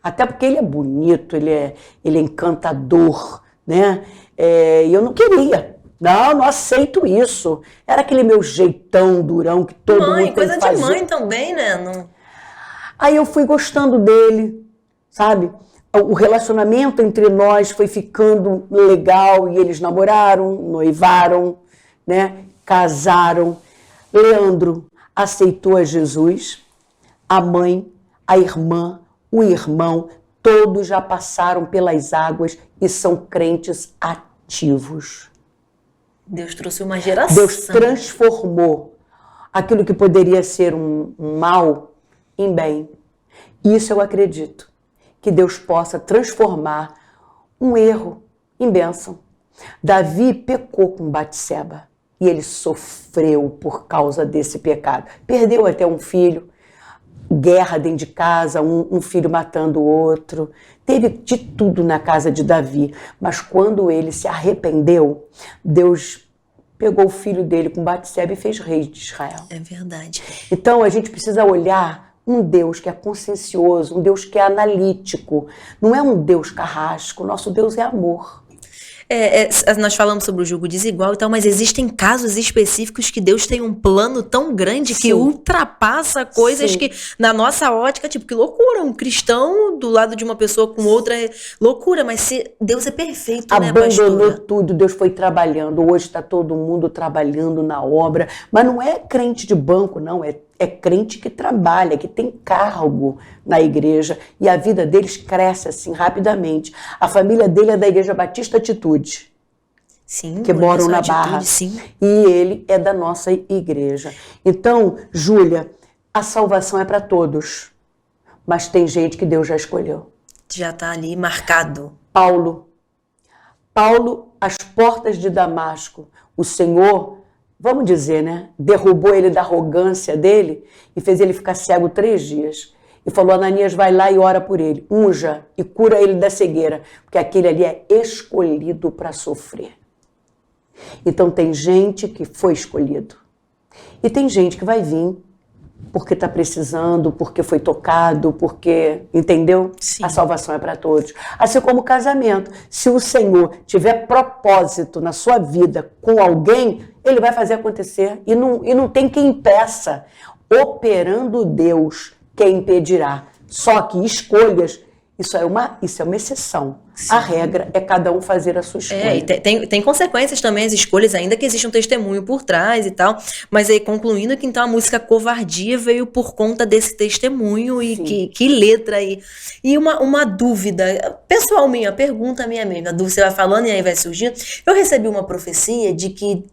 Até porque ele é bonito, ele é encantador, né? E eu não queria. Não aceito isso. Era aquele meu jeitão durão que todo mundo tem que fazer. Coisa de mãe também, né? Não... Aí eu fui gostando dele, sabe? O relacionamento entre nós foi ficando legal e eles namoraram, noivaram, né? Casaram. Leandro aceitou a Jesus, a mãe, a irmã, o irmão, todos já passaram pelas águas e são crentes ativos. Deus trouxe uma geração. Deus transformou aquilo que poderia ser um mal em bem. Isso eu acredito, que Deus possa transformar um erro em bênção. Davi pecou com Batseba e ele sofreu por causa desse pecado. Perdeu até um filho, guerra dentro de casa, um filho matando o outro. Teve de tudo na casa de Davi, mas quando ele se arrependeu, Deus pegou o filho dele com Batseba e fez rei de Israel. É verdade. Então a gente precisa olhar um Deus que é consciencioso, um Deus que é analítico. Não é um Deus carrasco, nosso Deus é amor. Nós falamos sobre o julgo desigual e tal, mas existem casos específicos que Deus tem um plano tão grande que ultrapassa coisas que, na nossa ótica, tipo, que loucura, um cristão do lado de uma pessoa com outra, loucura, mas se Deus é perfeito, né, pastora? Abandonou tudo, Deus foi trabalhando, hoje está todo mundo trabalhando na obra, mas não é crente de banco, não, é crente que trabalha, que tem cargo na igreja e a vida deles cresce assim rapidamente. A família dele é da Igreja Batista Atitude, sim, que moram na Atitude, Barra, sim. e ele é da nossa igreja. Então, Júlia, a salvação é para todos, mas tem gente que Deus já escolheu. Já está ali marcado. Paulo, às portas de Damasco, o Senhor, vamos dizer, né, derrubou ele da arrogância dele e fez ele ficar cego 3 dias. E falou, Ananias, vai lá e ora por ele, unja e cura ele da cegueira, porque aquele ali é escolhido para sofrer. Então tem gente que foi escolhido. E tem gente que vai vir porque está precisando, porque foi tocado, porque, entendeu? Sim. A salvação é para todos. Assim como o casamento. Se o Senhor tiver propósito na sua vida com alguém, ele vai fazer acontecer. E não tem quem impeça. Operando Deus, quem impedirá? Só que escolhas, isso é uma exceção. Sim. A regra é cada um fazer a sua escolha. E tem consequências também as escolhas, ainda que exista um testemunho por trás e tal. Mas aí, concluindo que então a música Covardia veio por conta desse testemunho e que letra aí. E uma dúvida, pessoal minha, pergunta minha mesmo, a dúvida você vai falando e aí vai surgir. Eu recebi uma profecia de que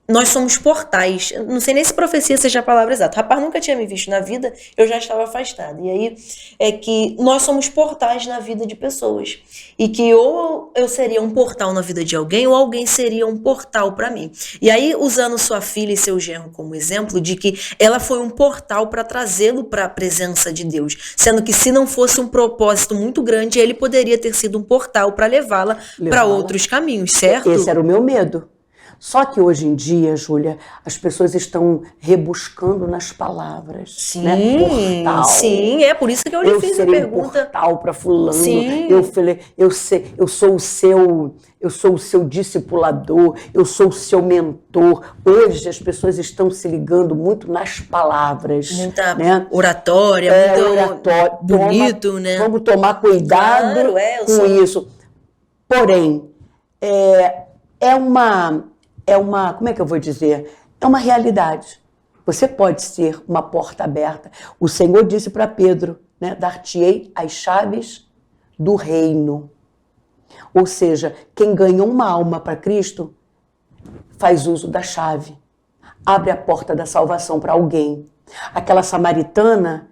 nós somos portais. Eu não sei nem se profecia seja a palavra exata. O rapaz nunca tinha me visto na vida, eu já estava afastada. E aí é que nós somos portais na vida de pessoas. E que ou eu seria um portal na vida de alguém, ou alguém seria um portal para mim. E aí, usando sua filha e seu genro como exemplo, de que ela foi um portal para trazê-lo para a presença de Deus. Sendo que se não fosse um propósito muito grande, ele poderia ter sido um portal para levá-la para outros caminhos, certo? Esse era o meu medo. Só que hoje em dia, Júlia, as pessoas estão rebuscando nas palavras. Sim, né? Portal. Sim, é por isso que eu lhe fiz a pergunta. Um portal para fulano. Sim. Eu falei, eu sou o seu discipulador, eu sou o seu mentor. Hoje as pessoas estão se ligando muito nas palavras. Muita né? oratória, muito oratório. bonito, né? Vamos tomar cuidado com isso. Porém, é uma, como é que eu vou dizer? É uma realidade. Você pode ser uma porta aberta. O Senhor disse para Pedro, né, dar-te-ei as chaves do reino. Ou seja, quem ganha uma alma para Cristo faz uso da chave. Abre a porta da salvação para alguém. Aquela samaritana,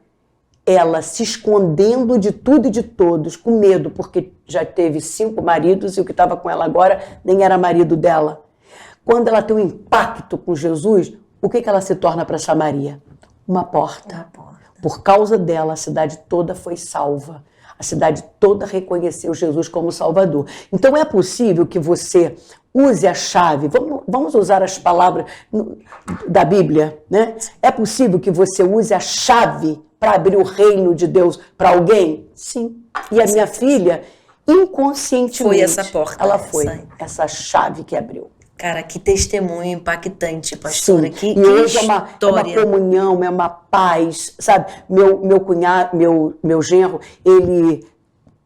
ela se escondendo de tudo e de todos, com medo, porque já teve 5 maridos e o que estava com ela agora nem era marido dela. Quando ela tem um impacto com Jesus, o que ela se torna para Samaria? Uma porta. Por causa dela, a cidade toda foi salva. A cidade toda reconheceu Jesus como Salvador. Então é possível que você use a chave, vamos usar as palavras da Bíblia, né? É possível que você use a chave para abrir o reino de Deus para alguém? Sim. E a minha filha, inconscientemente, foi essa porta. Ela foi essa chave que abriu. Cara, que testemunho impactante, pastora. Sim. Que hoje história. É uma comunhão, é uma paz, sabe? Meu cunhado, meu genro, ele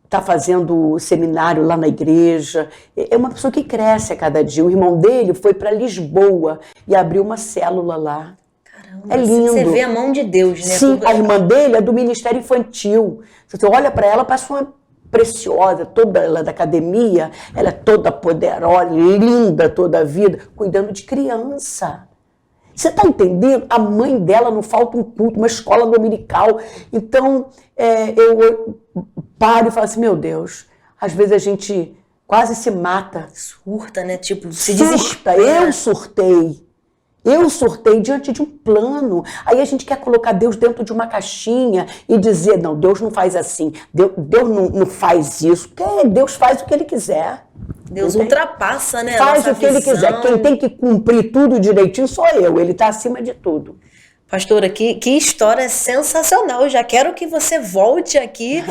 está fazendo seminário lá na igreja. É uma pessoa que cresce a cada dia. O irmão dele foi para Lisboa e abriu uma célula lá. Caramba, é lindo. Você vê a mão de Deus, né? Sim, a irmã dele é do Ministério Infantil. Você olha para ela, parece uma preciosa, toda ela da academia, ela é toda poderosa, linda toda a vida, cuidando de criança. Você está entendendo? A mãe dela não falta um culto, uma escola dominical. Então, eu paro e falo assim, meu Deus, às vezes a gente quase se mata. Surta, né? Tipo, se surta. Desespera. Eu surtei diante de um plano. Aí a gente quer colocar Deus dentro de uma caixinha e dizer, não, Deus não faz assim, Deus não faz isso. Porque Deus faz o que Ele quiser. Deus ultrapassa, né, a faz nossa o que ele visão. quiser. Quem tem que cumprir tudo direitinho sou eu. Ele está acima de tudo. Pastora, que história sensacional. Eu já quero que você volte aqui,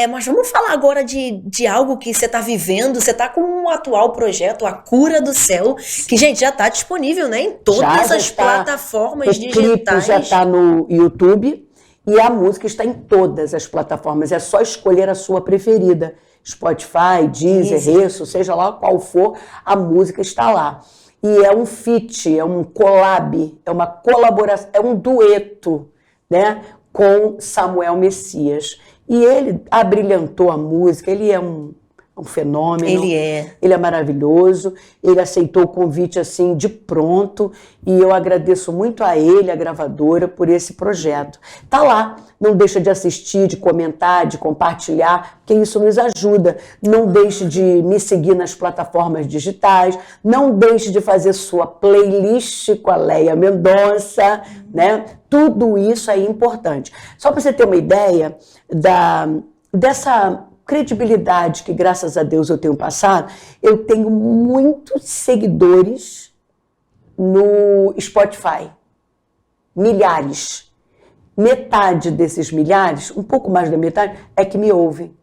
mas vamos falar agora de algo que você está vivendo. Você está com um atual projeto, A Cura do Céu, que, gente, já está disponível, né, em todas as plataformas digitais. O clipe já está no YouTube e a música está em todas as plataformas. É só escolher a sua preferida. Spotify, Deezer, Resso, seja lá qual for, a música está lá. E é um feat, é um collab, é uma colaboração, é um dueto, né, com Samuel Messias. E ele abrilhantou a música, ele é um fenômeno. Ele é maravilhoso, ele aceitou o convite assim de pronto e eu agradeço muito a ele, a gravadora, por esse projeto. Tá lá, não deixa de assistir, de comentar, de compartilhar, porque isso nos ajuda. Não deixe de me seguir nas plataformas digitais, não deixe de fazer sua playlist com a Leia Mendonça, né? Tudo isso é importante. Só para você ter uma ideia dessa credibilidade que, graças a Deus, eu tenho passado, eu tenho muitos seguidores no Spotify. Milhares. Metade desses milhares, um pouco mais da metade, é que me ouvem.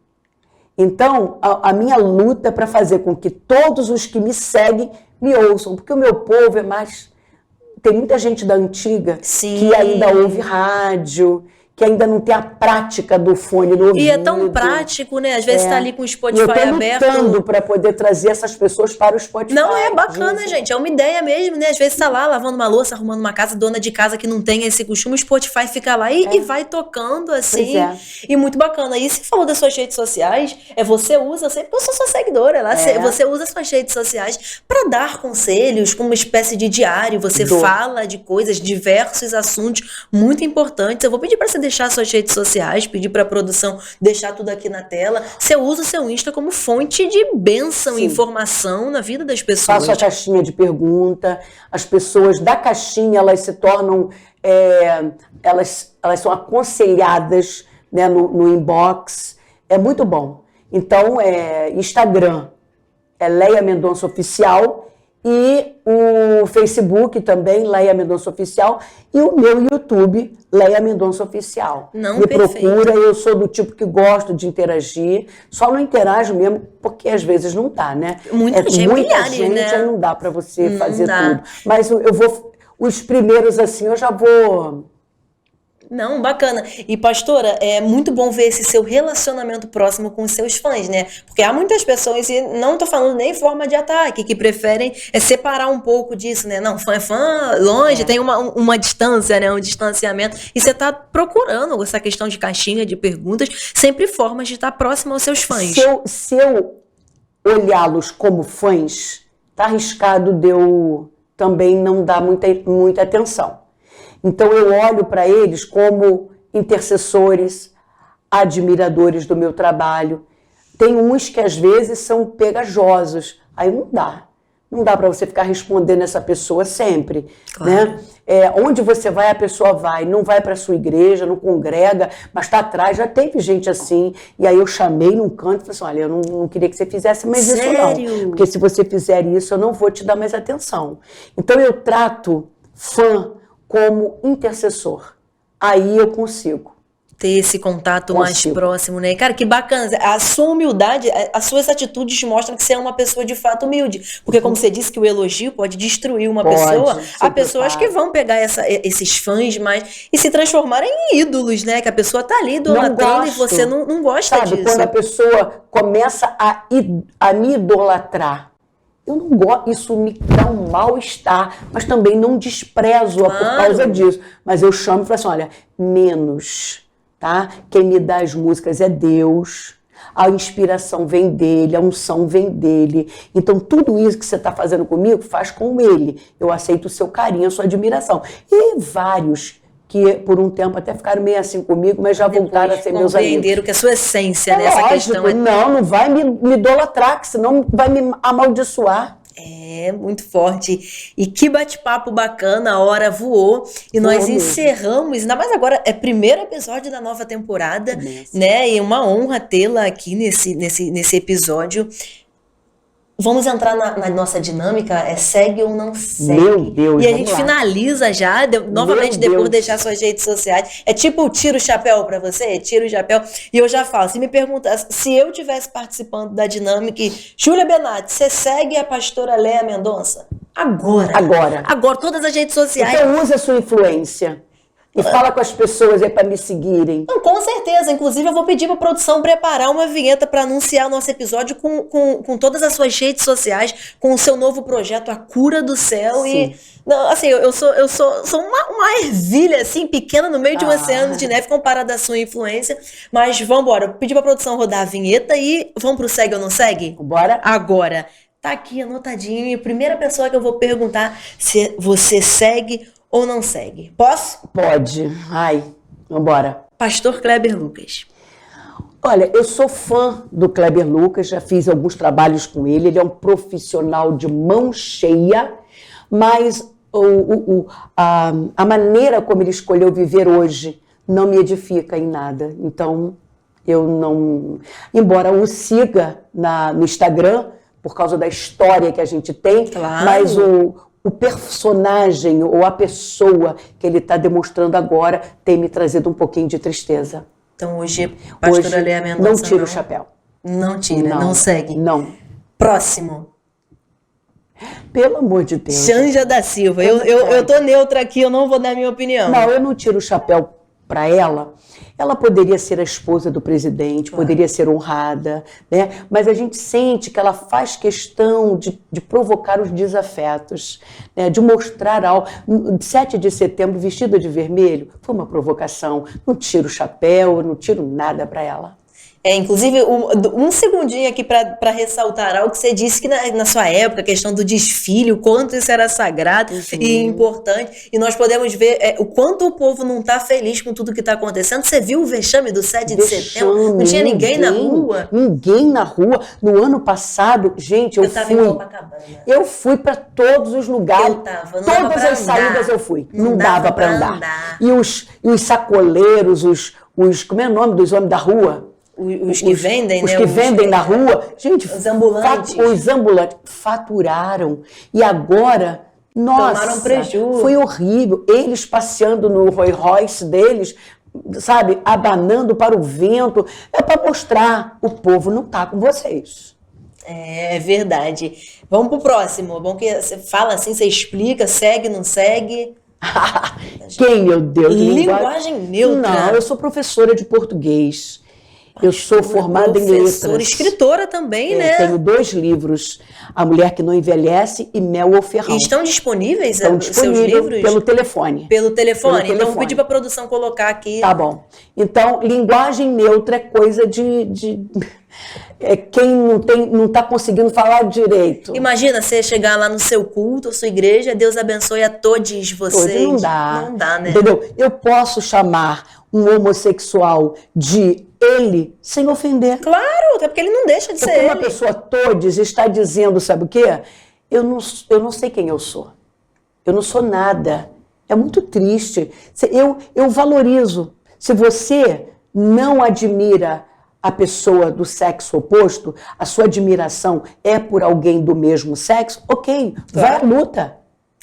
Então, a minha luta é para fazer com que todos os que me seguem me ouçam, porque o meu povo é mais... Tem muita gente da antiga que ainda ouve rádio, que ainda não tem a prática do fone no ouvido. E é tão prático, né? Às vezes está ali com o Spotify aberto. Eu tô lutando para poder trazer essas pessoas para o Spotify. Não, é bacana, gente. É uma ideia mesmo, né? Às vezes está lá lavando uma louça, arrumando uma casa, dona de casa que não tem esse costume, o Spotify fica lá e vai tocando assim. E muito bacana. E você falou das suas redes sociais, você usa, eu sei porque eu sou sua seguidora, você usa suas redes sociais para dar conselhos, como uma espécie de diário. Você fala de coisas, diversos assuntos muito importantes. Eu vou pedir para você deixar suas redes sociais, pedir para a produção deixar tudo aqui na tela. Você usa o seu Insta como fonte de bênção e informação na vida das pessoas. Faço a caixinha de pergunta, as pessoas da caixinha, elas se tornam, elas são aconselhadas, né, no inbox. É muito bom. Então, Instagram é Leia Mendonça Oficial e o Facebook também, Leia Mendonça Oficial, e o meu YouTube, Leia Mendonça Oficial. Me procura, eu sou do tipo que gosto de interagir, só não interajo mesmo, porque às vezes não dá, né? Muita gente, né? Aí não dá para você fazer tudo. Mas os primeiros assim, eu já vou... Não, bacana. E, pastora, é muito bom ver esse seu relacionamento próximo com os seus fãs, né? Porque há muitas pessoas, e não tô falando nem em forma de ataque, que preferem separar um pouco disso, né? Não, fã é fã, longe, tem uma distância, né? Um distanciamento. E você tá procurando essa questão de caixinha, de perguntas, sempre formas de estar próximo aos seus fãs. Se eu olhá-los como fãs, tá arriscado de eu também não dar muita atenção. Então, eu olho para eles como intercessores, admiradores do meu trabalho. Tem uns que, às vezes, são pegajosos. Aí não dá. Não dá para você ficar respondendo essa pessoa sempre. Claro. Né? Onde você vai, a pessoa vai. Não vai para a sua igreja, não congrega, mas está atrás. Já teve gente assim. E aí eu chamei num canto e falei assim, olha, eu não queria que você fizesse mais isso não. Porque se você fizer isso, eu não vou te dar mais atenção. Então, eu trato fã como intercessor. Aí eu consigo ter esse contato mais próximo, né? Cara, que bacana. A sua humildade, as suas atitudes mostram que você é uma pessoa de fato humilde. Porque, como você disse que o elogio pode destruir uma pessoa, há pessoas que vão pegar esses fãs e se transformarem em ídolos, né? Que a pessoa tá ali idolatrando e você não gosta disso. Quando a pessoa começa a me idolatrar, eu não gosto, isso me dá um mal-estar, mas também não desprezo-a por causa disso. Mas eu chamo e falo assim, olha, menos, tá? Quem me dá as músicas é Deus, a inspiração vem dele, a unção vem dele. Então, tudo isso que você está fazendo comigo, faz com ele. Eu aceito o seu carinho, a sua admiração. E vários que por um tempo até ficaram meio assim comigo, mas já voltaram a ser meus amigos. Compreenderam que a sua essência, né? Essa questão não vai me idolatrar, que senão vai me amaldiçoar. É, muito forte. E que bate-papo bacana, a hora voou. E nós encerramos, ainda mais agora, é o primeiro episódio da nova temporada, né? E uma honra tê-la aqui nesse episódio. Vamos entrar na nossa dinâmica, segue ou não segue. Meu Deus, e a vamos gente lá. finaliza já, novamente depois de deixar suas redes sociais. É tipo tira o chapéu pra você, tira o chapéu. E eu já falo, se me perguntar, se eu tivesse participando da dinâmica, Júlia Benatti, você segue a pastora Léa Mendonça? Agora, todas as redes sociais. Então use a sua influência. E fala com as pessoas aí para me seguirem. Não, com certeza. Inclusive, eu vou pedir para a produção preparar uma vinheta para anunciar o nosso episódio com todas as suas redes sociais, com o seu novo projeto, A Cura do Céu. Sim. E, não, assim, eu sou uma ervilha, assim, pequena no meio de um oceano de neve comparada à sua influência. Mas vamos embora. Pedir para a produção rodar a vinheta e vamos pro Segue ou Não Segue? Bora? Agora. Tá aqui anotadinho. E a primeira pessoa que eu vou perguntar se você segue ou não segue. Posso? Pode. Ai, vambora. Pastor Kleber Lucas. Olha, eu sou fã do Kleber Lucas, já fiz alguns trabalhos com ele. Ele é um profissional de mão cheia, mas a maneira como ele escolheu viver hoje não me edifica em nada. Então, eu não... Embora o siga no Instagram, por causa da história que a gente tem, claro. Mas o personagem ou a pessoa que ele está demonstrando agora tem me trazido um pouquinho de tristeza. Então hoje, pastora Léa Mendonça, não tira o chapéu. Não tira, não segue. Não. Próximo. Pelo amor de Deus. Janja da Silva. Eu tô neutra aqui, eu não vou dar minha opinião. Não, eu não tiro o chapéu para ela. Ela poderia ser a esposa do presidente, poderia ser honrada, né? Mas a gente sente que ela faz questão de provocar os desafetos, né? De mostrar algo. 7 de setembro, vestida de vermelho, foi uma provocação. Não tiro o chapéu, não tiro nada para ela. Inclusive, um segundinho aqui para ressaltar algo que você disse que na sua época, a questão do desfile, o quanto isso era sagrado e importante, e nós podemos ver o quanto o povo não está feliz com tudo que está acontecendo. Você viu o vexame do 7 de setembro? Não tinha ninguém na rua? Ninguém na rua. No ano passado, gente, eu tava em Copacabana. Eu fui para todos os lugares. Eu tava, não todas dava pra as andar. saídas eu fui. Não dava para andar. E os sacoleiros, como é o nome dos homens da rua? Os que vendem, os né? que vendem na rua, gente, os ambulantes. Os ambulantes faturaram. E agora, nossa, tomaram prejuízo. Foi horrível. Eles passeando no Rolls Royce deles, sabe, abanando para o vento. É para mostrar, o povo não está com vocês. É verdade. Vamos pro próximo. É bom que você fala assim, você explica, segue, não segue. Quem, meu Deus? Linguagem neutra. Não, eu sou professora de português. Eu sou formada em letras. Escritora também, né? Tenho 2 livros, A Mulher que Não Envelhece e Mel ou Ferrão. E estão disponíveis seus livros? Pelo telefone. Pelo telefone? Então, vou pedir para a produção colocar aqui. Tá bom. Então, linguagem neutra é coisa quem não está conseguindo falar direito. Imagina você chegar lá no seu culto, a sua igreja, Deus abençoe a todos vocês. Não dá. Não dá, né? Entendeu? Eu posso chamar um homossexual de ele sem ofender. Claro, até porque ele não deixa de ser ele. Uma pessoa todes está dizendo, sabe o quê? Eu não sei quem eu sou. Eu não sou nada. É muito triste. Eu valorizo. Se você não admira a pessoa do sexo oposto, a sua admiração é por alguém do mesmo sexo, ok, vai à luta.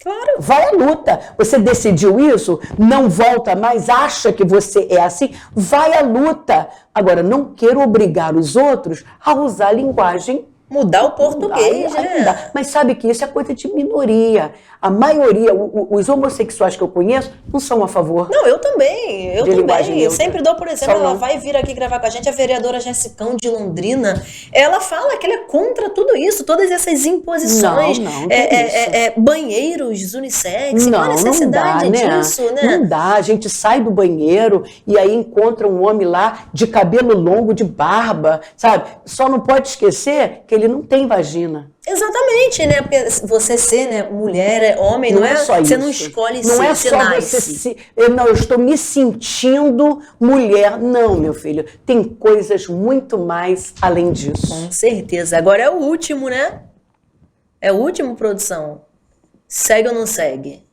Claro. Vai à luta. Você decidiu isso, não volta mais, acha que você é assim, vai à luta. Agora, não quero obrigar os outros a usar a linguagem. Mudar o português, né? Mas sabe que isso é coisa de minoria. A maioria, os homossexuais que eu conheço, não são a favor. Não, eu também. Eu sempre dou, por exemplo, ela vai vir aqui gravar com a gente, a vereadora Jessicão de Londrina. Ela fala que ela é contra tudo isso, todas essas imposições. Banheiros unissex. Qual a necessidade disso, né? Não dá. A gente sai do banheiro e aí encontra um homem lá de cabelo longo, de barba, sabe? Só não pode esquecer que ele não tem vagina. Exatamente, né? Porque você ser, né, mulher, homem, não é só isso. Você não escolhe ser, não é só você eu estou me sentindo mulher. Não, meu filho. Tem coisas muito mais além disso. Com certeza. Agora é o último, né? É o último, produção. Segue ou não segue?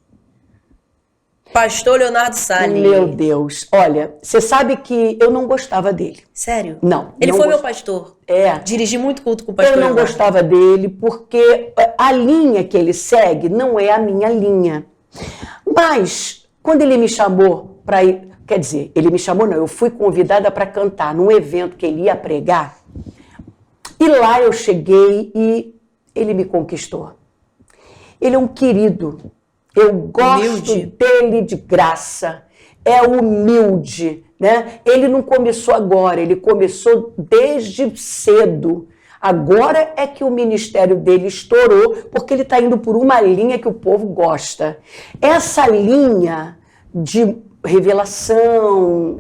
Pastor Leonardo Salles. Meu Deus. Olha, você sabe que eu não gostava dele. Sério? Não. Ele não foi meu pastor. É. Dirigi muito culto com o pastor Eu não Leonardo. gostava dele porque a linha que ele segue não é a minha linha. Mas, quando ele me chamou para ir... Quer dizer, ele me chamou não, eu fui convidada para cantar num evento que ele ia pregar. E lá eu cheguei e ele me conquistou. Ele é um querido. Eu gosto dele de graça. É humilde, né? Ele não começou agora, ele começou desde cedo. Agora é que o ministério dele estourou, porque ele está indo por uma linha que o povo gosta. Essa linha de revelação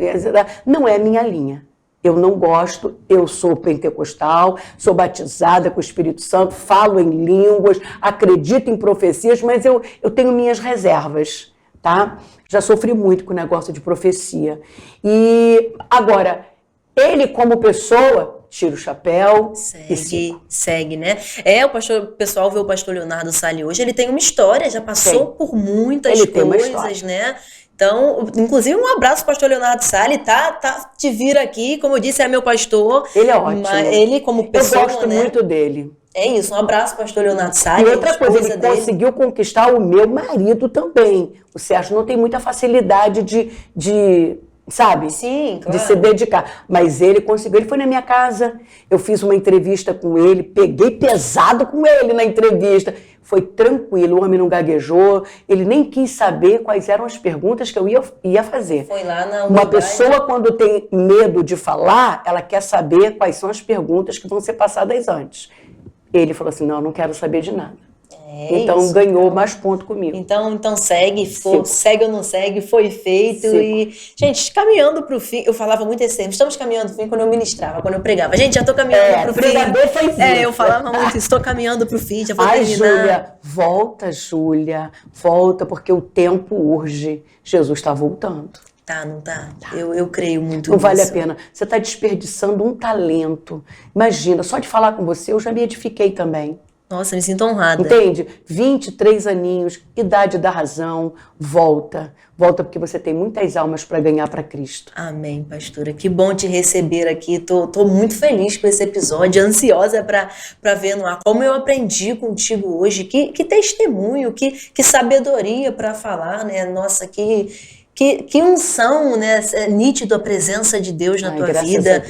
não é minha linha. Eu não gosto, eu sou pentecostal, sou batizada com o Espírito Santo, falo em línguas, acredito em profecias, mas eu tenho minhas reservas, tá? Já sofri muito com o negócio de profecia. E agora, ele como pessoa, tira o chapéu e siga. Segue, né? O pessoal vê o pastor Leonardo Salles hoje, ele tem uma história, já passou por muitas coisas, né? Então, inclusive, um abraço, pastor Leonardo Salles, te vir aqui, como eu disse, é meu pastor. Ele é ótimo. Ele como pessoa, eu gosto muito dele. É isso, um abraço, pastor Leonardo Salles. E outra coisa, ele conseguiu conquistar o meu marido também. O Sérgio não tem muita facilidade de sabe? Sim, claro. De se dedicar. Mas ele conseguiu, ele foi na minha casa, eu fiz uma entrevista com ele, peguei pesado com ele na entrevista. Foi tranquilo, o homem não gaguejou, ele nem quis saber quais eram as perguntas que eu ia fazer. Foi lá na humildade. Uma pessoa, quando tem medo de falar, ela quer saber quais são as perguntas que vão ser passadas antes. Ele falou assim, não quero saber de nada. Então ganhou mais ponto comigo. Então segue ou não segue, foi feito. E, gente, caminhando para o fim, eu falava muito esse tempo, estamos caminhando para o fim quando eu ministrava, quando eu pregava. Gente, já estou caminhando para o fim. Pregador faz isso. Eu falava muito isso, estou caminhando para o fim, já vou terminar. Júlia, volta, porque o tempo urge. Jesus está voltando. Não tá? Eu creio muito nisso. Não vale a pena. Você está desperdiçando um talento. Imagina, só de falar com você, eu já me edifiquei também. Nossa, me sinto honrada. Entende? 23 aninhos, idade da razão, volta. Volta porque você tem muitas almas para ganhar para Cristo. Amém, pastora. Que bom te receber aqui. Tô muito feliz com esse episódio, ansiosa para ver no ar. Como eu aprendi contigo hoje. Que testemunho, que sabedoria para falar, né? Nossa, que unção, né? É nítido a presença de Deus na tua vida,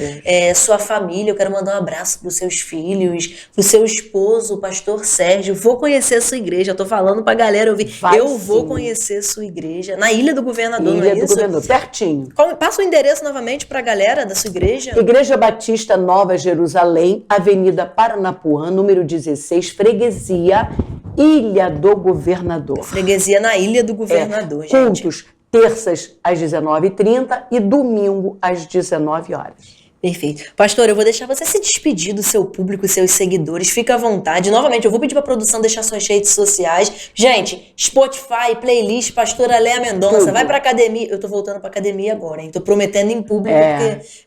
sua família. Eu quero mandar um abraço para os seus filhos, para o seu esposo, o pastor Sérgio. Vou conhecer a sua igreja. Eu tô falando para a galera ouvir. Vou conhecer a sua igreja na Ilha do Governador, não é isso? Ilha do Governador, pertinho. Passa o endereço novamente para a galera da sua igreja. Igreja Batista Nova Jerusalém, Avenida Paranapuã, número 16, Freguesia, Ilha do Governador. Freguesia na Ilha do Governador, gente. Cultos terças às 19h30 e domingo às 19 horas. Perfeito. Pastor, eu vou deixar você se despedir do seu público, seus seguidores. Fica à vontade. Novamente, eu vou pedir para a produção deixar suas redes sociais. Gente, Spotify, playlist, pastora Léa Mendonça. Tudo. Vai para academia. Eu tô voltando para academia agora, hein? Tô prometendo em público, porque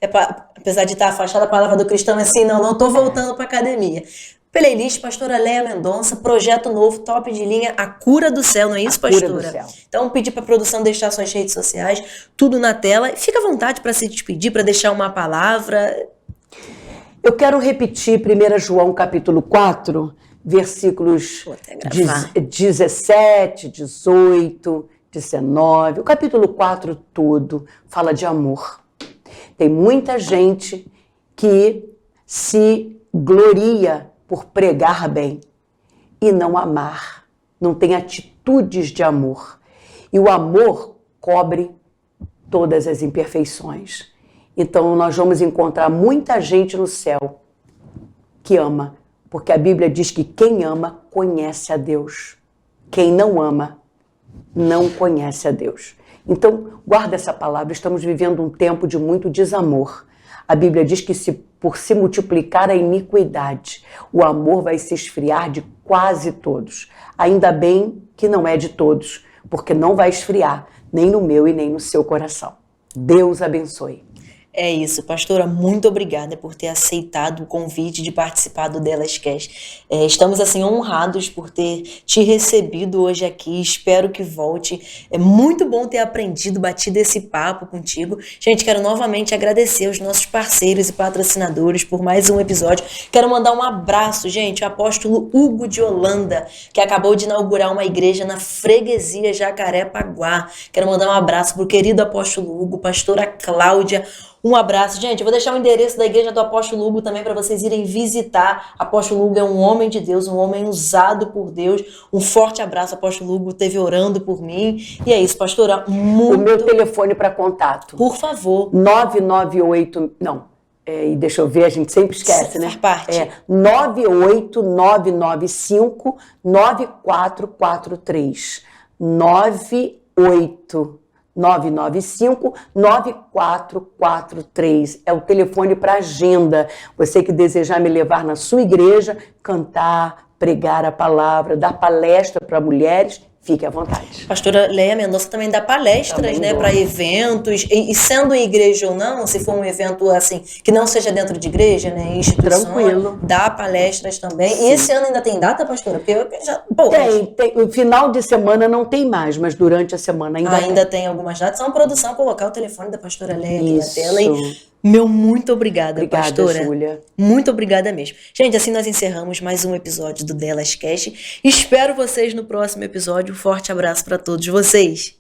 apesar de estar afastada a palavra do cristão, assim, não tô voltando para academia. Playlist, pastora Léa Mendonça, projeto novo, top de linha, A Cura do Céu, não é isso, pastora? Cura do Céu. Então, pedir para a produção deixar suas redes sociais, tudo na tela. Fica à vontade para se despedir, para deixar uma palavra. Eu quero repetir 1 João capítulo 4, versículos 17, 18, 19. O capítulo 4 todo fala de amor. Tem muita gente que se gloria por pregar bem e não amar, não tem atitudes de amor. E o amor cobre todas as imperfeições. Então nós vamos encontrar muita gente no céu que ama, porque a Bíblia diz que quem ama conhece a Deus. Quem não ama não conhece a Deus. Então guarda essa palavra, estamos vivendo um tempo de muito desamor. A Bíblia diz que por se multiplicar a iniquidade, o amor vai se esfriar de quase todos. Ainda bem que não é de todos, porque não vai esfriar, nem no meu e nem no seu coração. Deus abençoe. É isso, pastora, muito obrigada por ter aceitado o convite de participar do Delas Cast. Estamos, assim, honrados por ter te recebido hoje aqui, espero que volte. É muito bom ter aprendido, batido esse papo contigo. Gente, quero novamente agradecer aos nossos parceiros e patrocinadores por mais um episódio. Quero mandar um abraço, gente, ao apóstolo Hugo de Holanda, que acabou de inaugurar uma igreja na freguesia Jacarepaguá. Quero mandar um abraço pro querido apóstolo Hugo, pastora Cláudia. Um abraço, gente. Eu vou deixar o endereço da igreja do apóstolo Hugo também para vocês irem visitar. Apóstolo Hugo é um homem de Deus, um homem usado por Deus. Um forte abraço, apóstolo Hugo esteve orando por mim. E é isso, pastora. O meu telefone para contato. Por favor. 998... Não. E deixa eu ver, a gente sempre esquece, né? Faz parte. 98995-9443. 995-9443. É o telefone para agenda. Você que desejar me levar na sua igreja, cantar, pregar a palavra, dar palestra para mulheres, fique à vontade. Pastora Leia Mendonça também dá palestras, também, né, para eventos, e sendo em igreja ou não, se for um evento assim, que não seja dentro de igreja, né, em instituição, tranquilo, dá palestras também. Sim. E esse ano ainda tem data, pastora? Porque eu já... Tem. O final de semana não tem mais, mas durante a semana ainda tem algumas datas. É uma produção colocar o telefone da pastora Leia aqui na tela. Meu muito obrigada, pastora. Júlia. Muito obrigada mesmo. Gente, assim nós encerramos mais um episódio do Delas Cast. Espero vocês no próximo episódio. Um forte abraço para todos vocês.